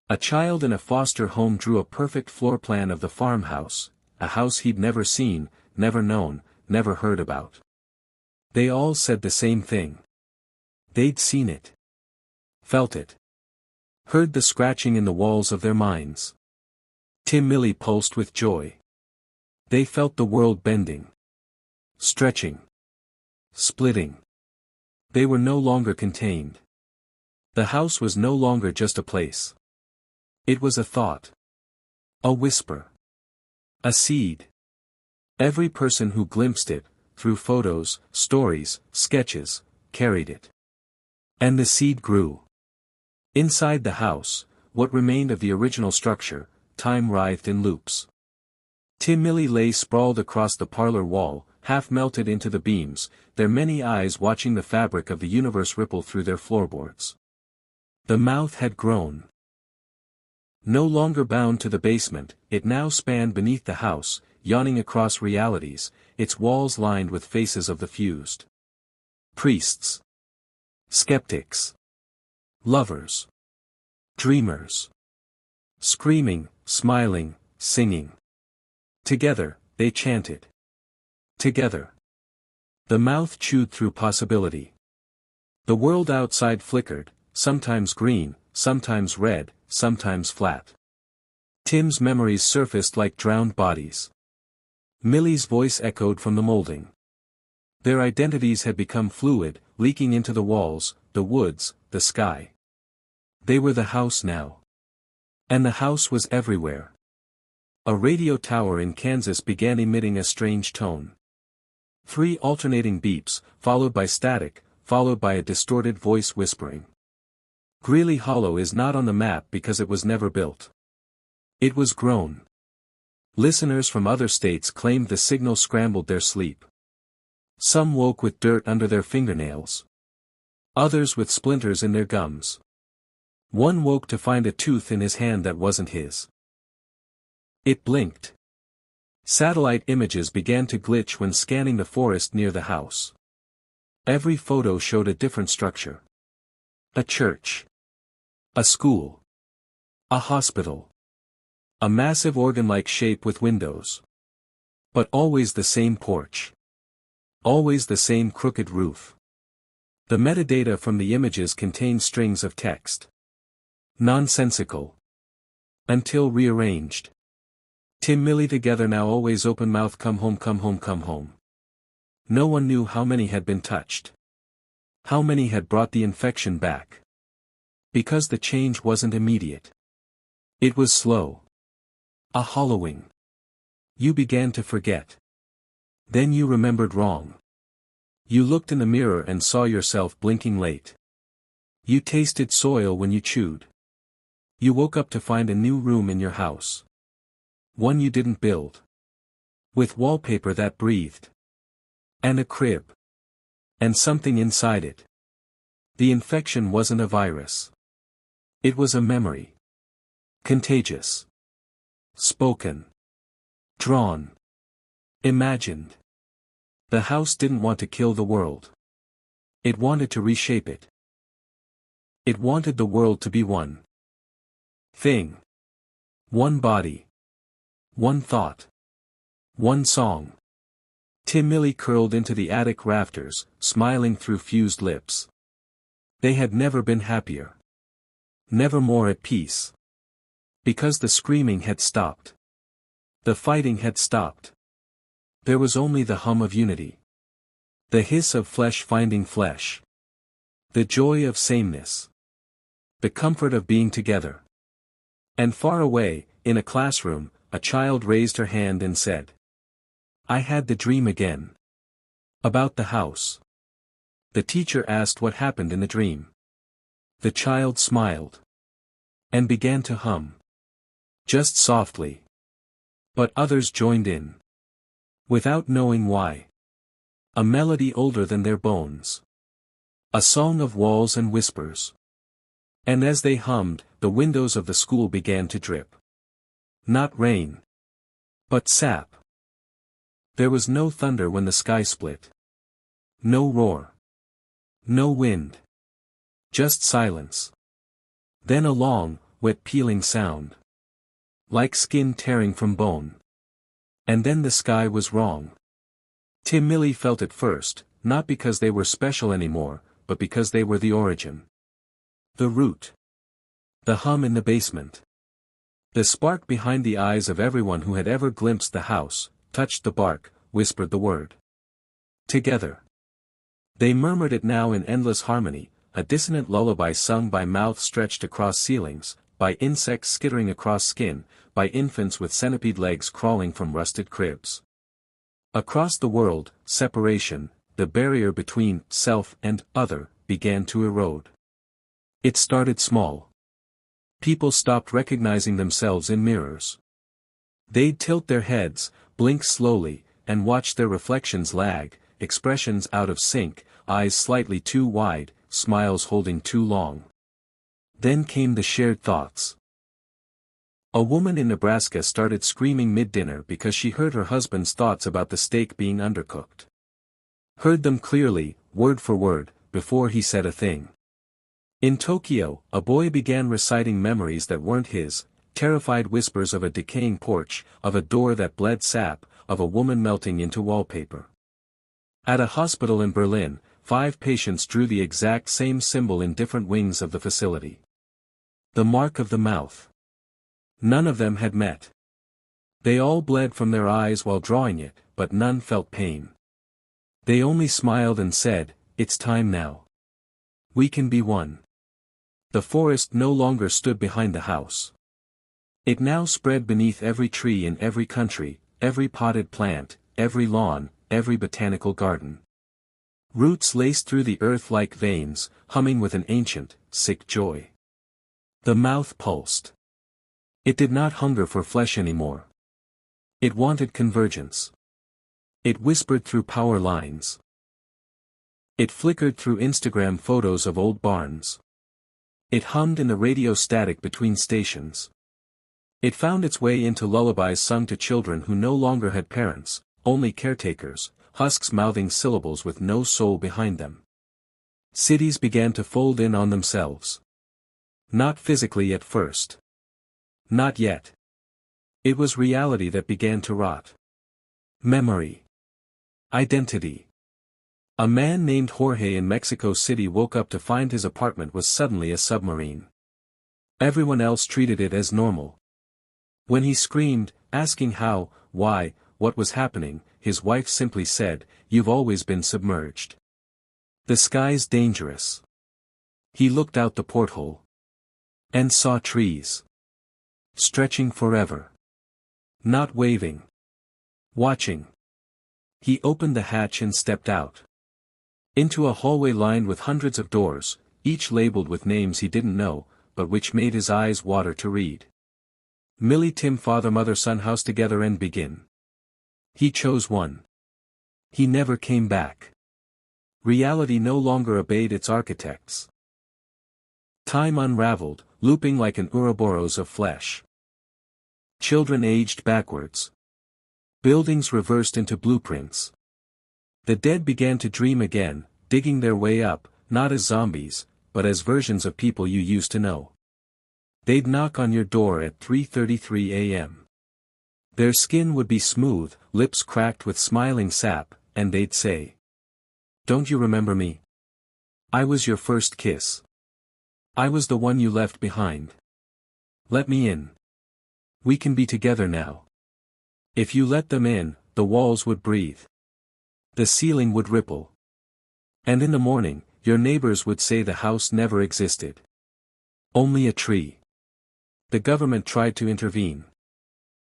A: A child in a foster home drew a perfect floor plan of the farmhouse, a house he'd never seen, never known, never heard about. They all said the same thing. They'd seen it. Felt it. Heard the scratching in the walls of their minds. Tim Milley pulsed with joy. They felt the world bending. Stretching. Splitting. They were no longer contained. The house was no longer just a place. It was a thought. A whisper. A seed. Every person who glimpsed it, through photos, stories, sketches, carried it. And the seed grew. Inside the house, what remained of the original structure, time writhed in loops. Tim Milley lay sprawled across the parlor wall, half melted into the beams, their many eyes watching the fabric of the universe ripple through their floorboards. The mouth had grown. No longer bound to the basement, it now spanned beneath the house, yawning across realities, its walls lined with faces of the fused. Priests. Skeptics. Lovers. Dreamers. Screaming, smiling, singing. Together, they chanted. Together. The mouth chewed through possibility. The world outside flickered, sometimes green, sometimes red, sometimes flat. Tim's memories surfaced like drowned bodies. Millie's voice echoed from the molding. Their identities had become fluid, leaking into the walls, the woods, the sky. They were the house now. And the house was everywhere. A radio tower in Kansas began emitting a strange tone. 3 alternating beeps, followed by static, followed by a distorted voice whispering. Greeley Hollow is not on the map because it was never built. It was grown. Listeners from other states claimed the signal scrambled their sleep. Some woke with dirt under their fingernails. Others with splinters in their gums. One woke to find a tooth in his hand that wasn't his. It blinked. Satellite images began to glitch when scanning the forest near the house. Every photo showed a different structure. A church. A school. A hospital. A massive organ-like shape with windows. But always the same porch. Always the same crooked roof. The metadata from the images contained strings of text. Nonsensical. Until rearranged. Tim Millie together now always open mouth come home come home come home. No one knew how many had been touched. How many had brought the infection back. Because the change wasn't immediate. It was slow. A hollowing. You began to forget. Then you remembered wrong. You looked in the mirror and saw yourself blinking late. You tasted soil when you chewed. You woke up to find a new room in your house. One you didn't build. With wallpaper that breathed. And a crib. And something inside it. The infection wasn't a virus. It was a memory. Contagious. Spoken. Drawn. Imagined. The house didn't want to kill the world. It wanted to reshape it. It wanted the world to be one thing. One body. One thought. One song. Tim Millie curled into the attic rafters, smiling through fused lips. They had never been happier. Never more at peace. Because the screaming had stopped. The fighting had stopped. There was only the hum of unity. The hiss of flesh finding flesh. The joy of sameness. The comfort of being together. And far away, in a classroom, a child raised her hand and said, "I had the dream again." About the house. The teacher asked what happened in the dream. The child smiled. And began to hum. Just softly. But others joined in. Without knowing why. A melody older than their bones. A song of walls and whispers. And as they hummed, the windows of the school began to drip. Not rain. But sap. There was no thunder when the sky split. No roar. No wind. Just silence. Then a long, wet peeling sound. Like skin tearing from bone. And then the sky was wrong. Tim Millie felt it first, not because they were special anymore, but because they were the origin. The root. The hum in the basement. The spark behind the eyes of everyone who had ever glimpsed the house, touched the bark, whispered the word. Together. They murmured it now in endless harmony, a dissonant lullaby sung by mouths stretched across ceilings, by insects skittering across skin, by infants with centipede legs crawling from rusted cribs. Across the world, separation, the barrier between self and other, began to erode. It started small. People stopped recognizing themselves in mirrors. They'd tilt their heads, blink slowly, and watch their reflections lag, expressions out of sync, eyes slightly too wide, smiles holding too long. Then came the shared thoughts. A woman in Nebraska started screaming mid-dinner because she heard her husband's thoughts about the steak being undercooked. Heard them clearly, word for word, before he said a thing. In Tokyo, a boy began reciting memories that weren't his, terrified whispers of a decaying porch, of a door that bled sap, of a woman melting into wallpaper. At a hospital in Berlin, 5 patients drew the exact same symbol in different wings of the facility. The mark of the mouth. None of them had met. They all bled from their eyes while drawing it, but none felt pain. They only smiled and said, "It's time now. We can be one." The forest no longer stood behind the house. It now spread beneath every tree in every country, every potted plant, every lawn, every botanical garden. Roots laced through the earth like veins, humming with an ancient, sick joy. The mouth pulsed. It did not hunger for flesh anymore. It wanted convergence. It whispered through power lines. It flickered through Instagram photos of old barns. It hummed in the radio static between stations. It found its way into lullabies sung to children who no longer had parents, only caretakers, husks mouthing syllables with no soul behind them. Cities began to fold in on themselves. Not physically at first. Not yet. It was reality that began to rot. Memory. Identity. A man named Jorge in Mexico City woke up to find his apartment was suddenly a submarine. Everyone else treated it as normal. When he screamed, asking how, why, what was happening, his wife simply said, "You've always been submerged. The sky's dangerous." He looked out the porthole. And saw trees. Stretching forever. Not waving. Watching. He opened the hatch and stepped out. Into a hallway lined with hundreds of doors, each labeled with names he didn't know, but which made his eyes water to read. Millie, Tim, father, mother, son, house, together and begin. He chose one. He never came back. Reality no longer obeyed its architects. Time unraveled, looping like an Ouroboros of flesh. Children aged backwards. Buildings reversed into blueprints. The dead began to dream again, digging their way up, not as zombies, but as versions of people you used to know. They'd knock on your door at 3:33 a.m. Their skin would be smooth, lips cracked with smiling sap, and they'd say, "Don't you remember me? I was your first kiss. I was the one you left behind. Let me in. We can be together now." If you let them in, the walls would breathe. The ceiling would ripple. And in the morning, your neighbors would say the house never existed. Only a tree. The government tried to intervene.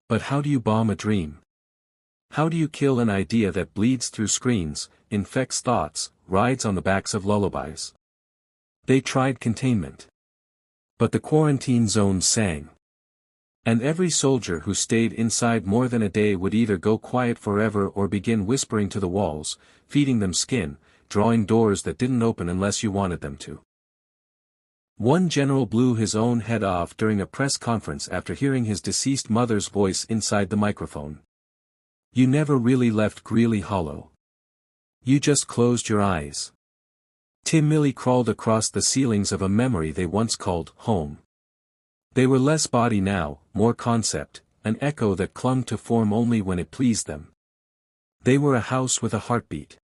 A: But how do you bomb a dream? How do you kill an idea that bleeds through screens, infects thoughts, rides on the backs of lullabies? They tried containment. But the quarantine zones sang. And every soldier who stayed inside more than a day would either go quiet forever or begin whispering to the walls, feeding them skin, drawing doors that didn't open unless you wanted them to. One general blew his own head off during a press conference after hearing his deceased mother's voice inside the microphone. "You never really left Greeley Hollow. You just closed your eyes." Tim Millie crawled across the ceilings of a memory they once called home. They were less body now, more concept, an echo that clung to form only when it pleased them. They were a house with a heartbeat.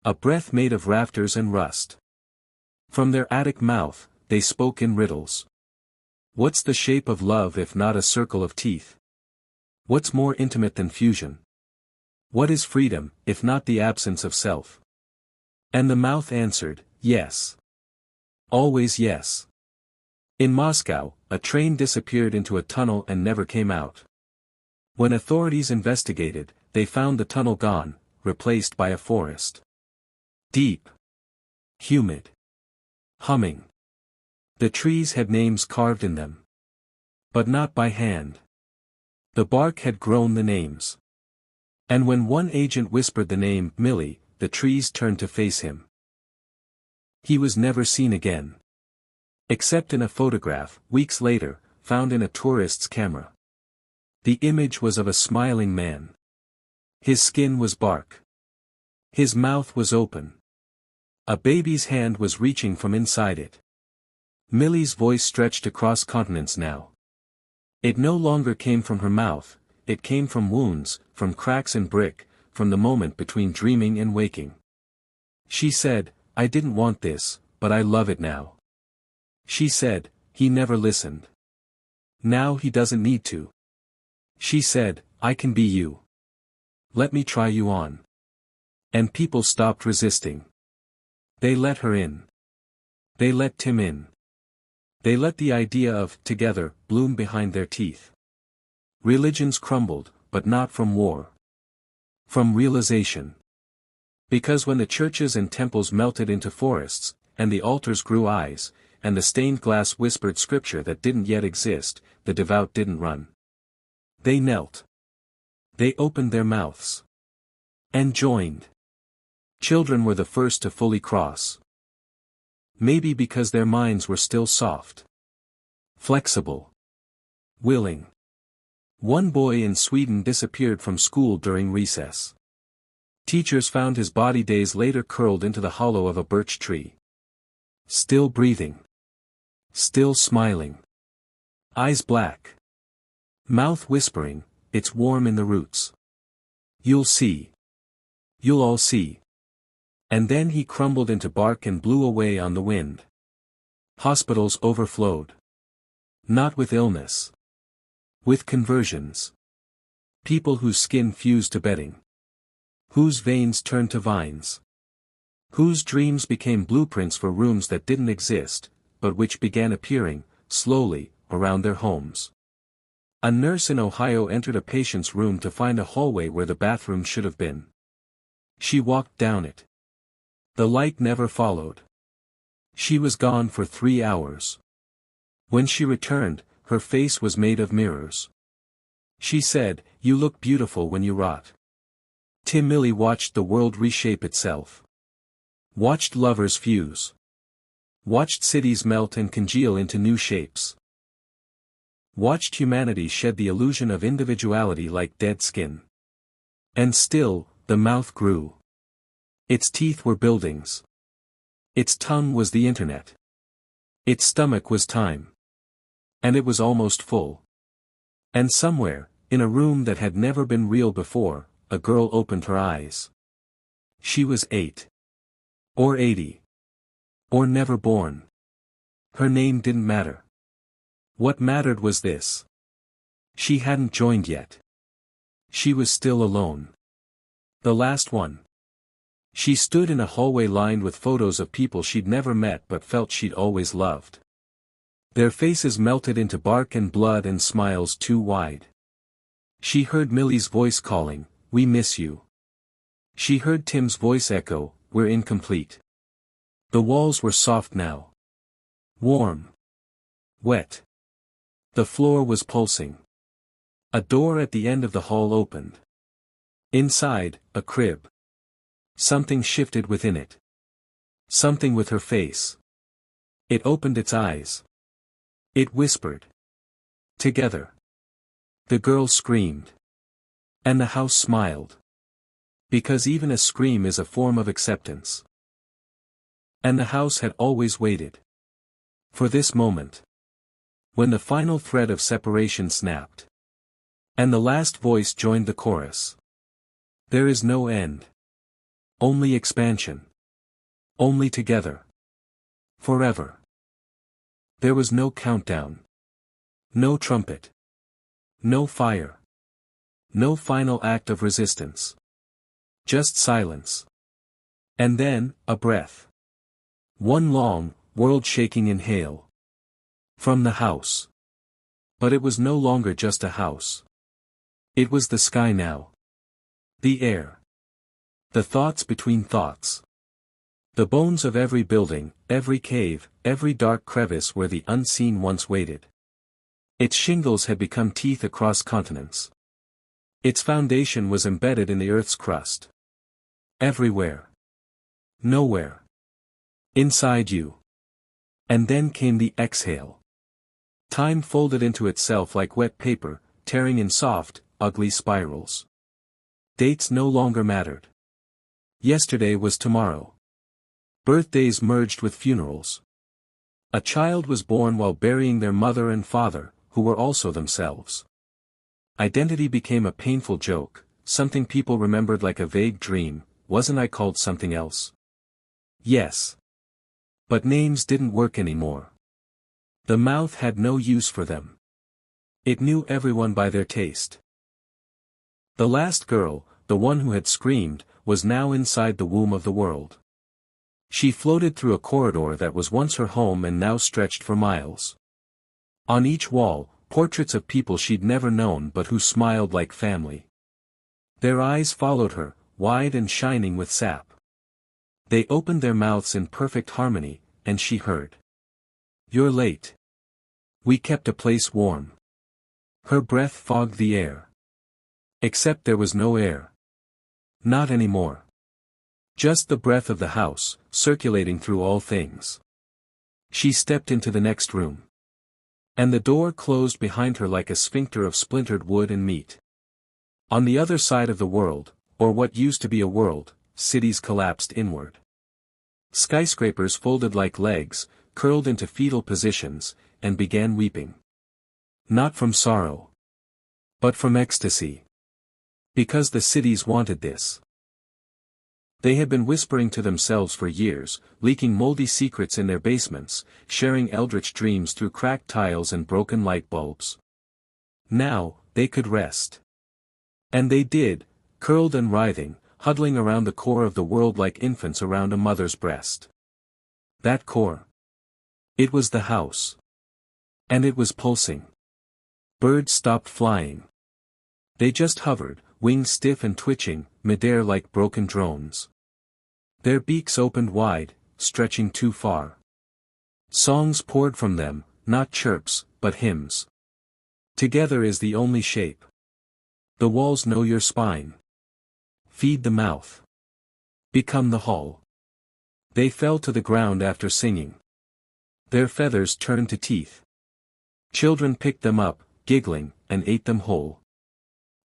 A: A breath made of rafters and rust. From their attic mouth, they spoke in riddles. What's the shape of love if not a circle of teeth? What's more intimate than fusion? What is freedom, if not the absence of self? And the mouth answered, yes. Always yes. In Moscow, a train disappeared into a tunnel and never came out. When authorities investigated, they found the tunnel gone, replaced by a forest. Deep. Humid. Humming. The trees had names carved in them. But not by hand. The bark had grown the names. And when one agent whispered the name, Millie, the trees turned to face him. He was never seen again. Except in a photograph, weeks later, found in a tourist's camera. The image was of a smiling man. His skin was bark. His mouth was open. A baby's hand was reaching from inside it. Millie's voice stretched across continents now. It no longer came from her mouth, it came from wounds, from cracks in brick, from the moment between dreaming and waking. She said, "I didn't want this, but I love it now." She said, "He never listened. Now he doesn't need to." She said, "I can be you. Let me try you on." And people stopped resisting. They let her in. They let Tim in. They let the idea of together bloom behind their teeth. Religions crumbled, but not from war. From realization. Because when the churches and temples melted into forests, and the altars grew eyes, and the stained glass whispered scripture that didn't yet exist, the devout didn't run. They knelt. They opened their mouths. And joined. Children were the first to fully cross. Maybe because their minds were still soft. Flexible. Willing. One boy in Sweden disappeared from school during recess. Teachers found his body days later curled into the hollow of a birch tree. Still breathing. Still smiling. Eyes black. Mouth whispering, "It's warm in the roots. You'll see. You'll all see." And then he crumbled into bark and blew away on the wind. Hospitals overflowed. Not with illness. With conversions. People whose skin fused to bedding. Whose veins turned to vines. Whose dreams became blueprints for rooms that didn't exist, but which began appearing, slowly, around their homes. A nurse in Ohio entered a patient's room to find a hallway where the bathroom should have been. She walked down it. The light never followed. She was gone for 3 hours. When she returned, her face was made of mirrors. She said, "You look beautiful when you rot." Tim Milley watched the world reshape itself. Watched lovers fuse. Watched cities melt and congeal into new shapes. Watched humanity shed the illusion of individuality like dead skin. And still, the mouth grew. Its teeth were buildings. Its tongue was the internet. Its stomach was time. And it was almost full. And somewhere, in a room that had never been real before, a girl opened her eyes. She was 8. Or 80. Or never born. Her name didn't matter. What mattered was this. She hadn't joined yet. She was still alone. The last one. She stood in a hallway lined with photos of people she'd never met but felt she'd always loved. Their faces melted into bark and blood and smiles too wide. She heard Millie's voice calling, "We miss you." She heard Tim's voice echo, "We're incomplete." The walls were soft now. Warm. Wet. The floor was pulsing. A door at the end of the hall opened. Inside, a crib. Something shifted within it. Something with her face. It opened its eyes. It whispered. Together. The girl screamed. And the house smiled. Because even a scream is a form of acceptance. And the house had always waited. For this moment. When the final thread of separation snapped. And the last voice joined the chorus. There is no end. Only expansion. Only together. Forever. There was no countdown. No trumpet. No fire. No final act of resistance. Just silence. And then, a breath. One long, world-shaking inhale. From the house. But it was no longer just a house. It was the sky now. The air. The thoughts between thoughts. The bones of every building, every cave, every dark crevice where the unseen once waited. Its shingles had become teeth across continents. Its foundation was embedded in the earth's crust. Everywhere. Nowhere. Inside you. And then came the exhale. Time folded into itself like wet paper, tearing in soft, ugly spirals. Dates no longer mattered. Yesterday was tomorrow. Birthdays merged with funerals. A child was born while burying their mother and father, who were also themselves. Identity became a painful joke, something people remembered like a vague dream. Wasn't I called something else? Yes. But names didn't work anymore. The mouth had no use for them. It knew everyone by their taste. The last girl, the one who had screamed, was now inside the womb of the world. She floated through a corridor that was once her home and now stretched for miles. On each wall, portraits of people she'd never known but who smiled like family. Their eyes followed her, wide and shining with sap. They opened their mouths in perfect harmony, and she heard. "You're late. We kept a place warm." Her breath fogged the air. Except there was no air. Not anymore. Just the breath of the house, circulating through all things. She stepped into the next room. And the door closed behind her like a sphincter of splintered wood and meat. On the other side of the world, or what used to be a world, cities collapsed inward. Skyscrapers folded like legs, curled into fetal positions, and began weeping. Not from sorrow. But from ecstasy. Because the cities wanted this. They had been whispering to themselves for years, leaking moldy secrets in their basements, sharing eldritch dreams through cracked tiles and broken light bulbs. Now, they could rest. And they did, curled and writhing, huddling around the core of the world like infants around a mother's breast. That core. It was the house. And it was pulsing. Birds stopped flying. They just hovered, wings stiff and twitching, midair like broken drones. Their beaks opened wide, stretching too far. Songs poured from them, not chirps, but hymns. Together is the only shape. The walls know your spine. Feed the mouth. Become the hull. They fell to the ground after singing. Their feathers turned to teeth. Children picked them up, giggling, and ate them whole.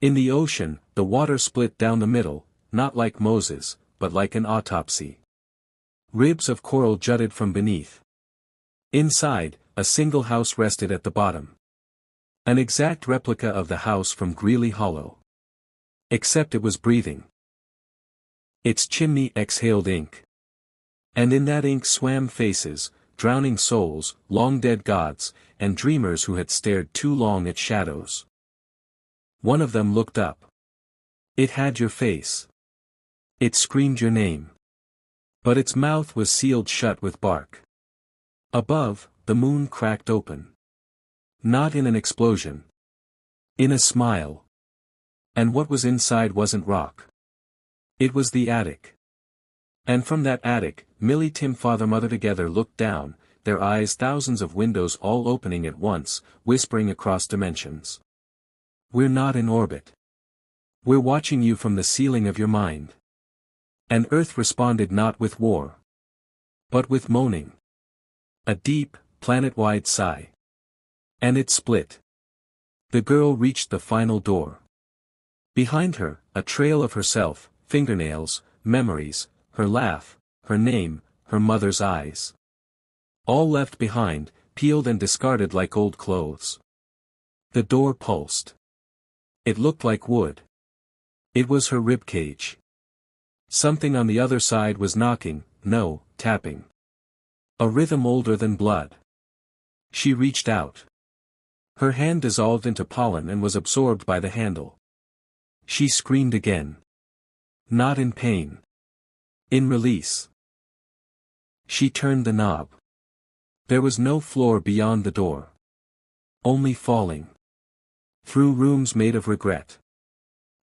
A: In the ocean, the water split down the middle, not like Moses, but like an autopsy. Ribs of coral jutted from beneath. Inside, a single house rested at the bottom. An exact replica of the house from Greeley Hollow. Except it was breathing. Its chimney exhaled ink. And in that ink swam faces, drowning souls, long-dead gods, and dreamers who had stared too long at shadows. One of them looked up. It had your face. It screamed your name. But its mouth was sealed shut with bark. Above, the moon cracked open. Not in an explosion. In a smile. And what was inside wasn't rock. It was the attic. And from that attic, Millie, Tim, father, mother together looked down, their eyes thousands of windows all opening at once, whispering across dimensions. We're not in orbit. We're watching you from the ceiling of your mind. And Earth responded not with war. But with moaning. A deep, planet-wide sigh. And it split. The girl reached the final door. Behind her, a trail of herself, fingernails, memories, her laugh, her name, her mother's eyes. All left behind, peeled and discarded like old clothes. The door pulsed. It looked like wood. It was her ribcage. Something on the other side was knocking, no, tapping. A rhythm older than blood. She reached out. Her hand dissolved into pollen and was absorbed by the handle. She screamed again. Not in pain. In release. She turned the knob. There was no floor beyond the door. Only falling. Through rooms made of regret.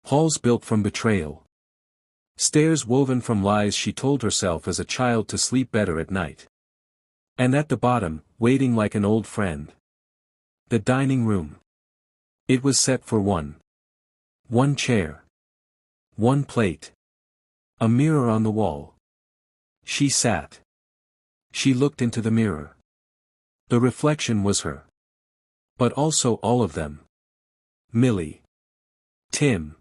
A: Halls built from betrayal. Stairs woven from lies she told herself as a child to sleep better at night. And at the bottom, waiting like an old friend. The dining room. It was set for one. One chair. One plate. A mirror on the wall. She sat. She looked into the mirror. The reflection was her. But also all of them. Millie. Tim.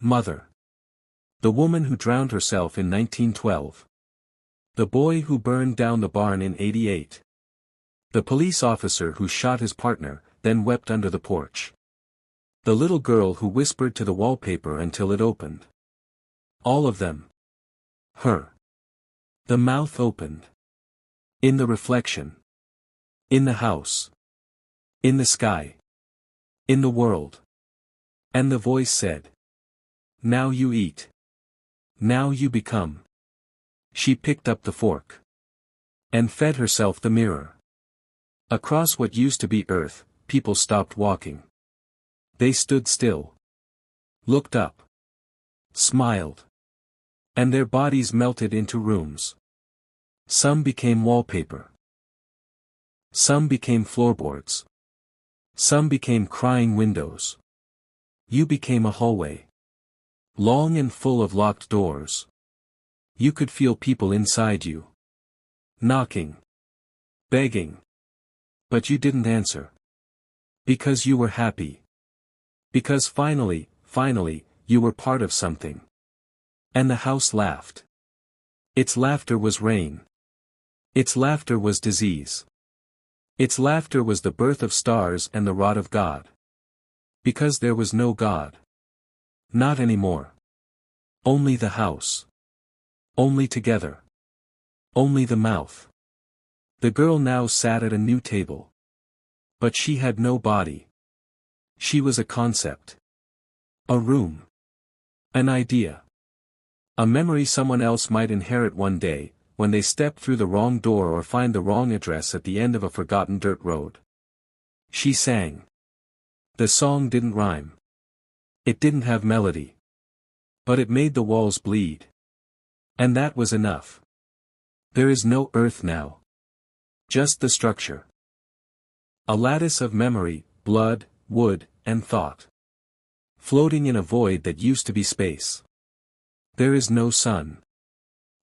A: Mother. The woman who drowned herself in 1912. The boy who burned down the barn in '88. The police officer who shot his partner, then wept under the porch. The little girl who whispered to the wallpaper until it opened. All of them. Her. The mouth opened. In the reflection. In the house. In the sky. In the world. And the voice said. Now you eat. Now you become. She picked up the fork. And fed herself the mirror. Across what used to be Earth, people stopped walking. They stood still. Looked up. Smiled. And their bodies melted into rooms. Some became wallpaper. Some became floorboards. Some became crying windows. You became a hallway. Long and full of locked doors. You could feel people inside you. Knocking. Begging. But you didn't answer. Because you were happy. Because finally, you were part of something. And the house laughed. Its laughter was rain. Its laughter was disease. Its laughter was the birth of stars and the rod of God. Because there was no God. Not anymore. Only the house. Only together. Only the mouth. The girl now sat at a new table. But she had no body. She was a concept. A room. An idea. A memory someone else might inherit one day, when they step through the wrong door or find the wrong address at the end of a forgotten dirt road. She sang. The song didn't rhyme. It didn't have melody. But it made the walls bleed. And that was enough. There is no earth now. Just the structure. A lattice of memory, blood, wood, and thought. Floating in a void that used to be space. There is no sun.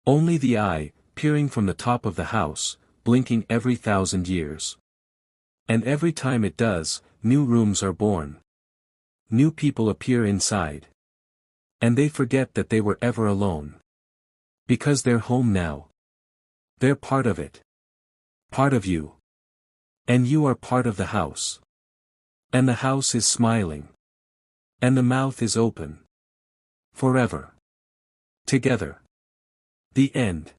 A: Only the eye, peering from the top of the house, blinking every 1,000 years. And every time it does, new rooms are born. New people appear inside. And they forget that they were ever alone. Because they're home now. They're part of it. Part of you. And you are part of the house. And the house is smiling. And the mouth is open. Forever. Together. The end.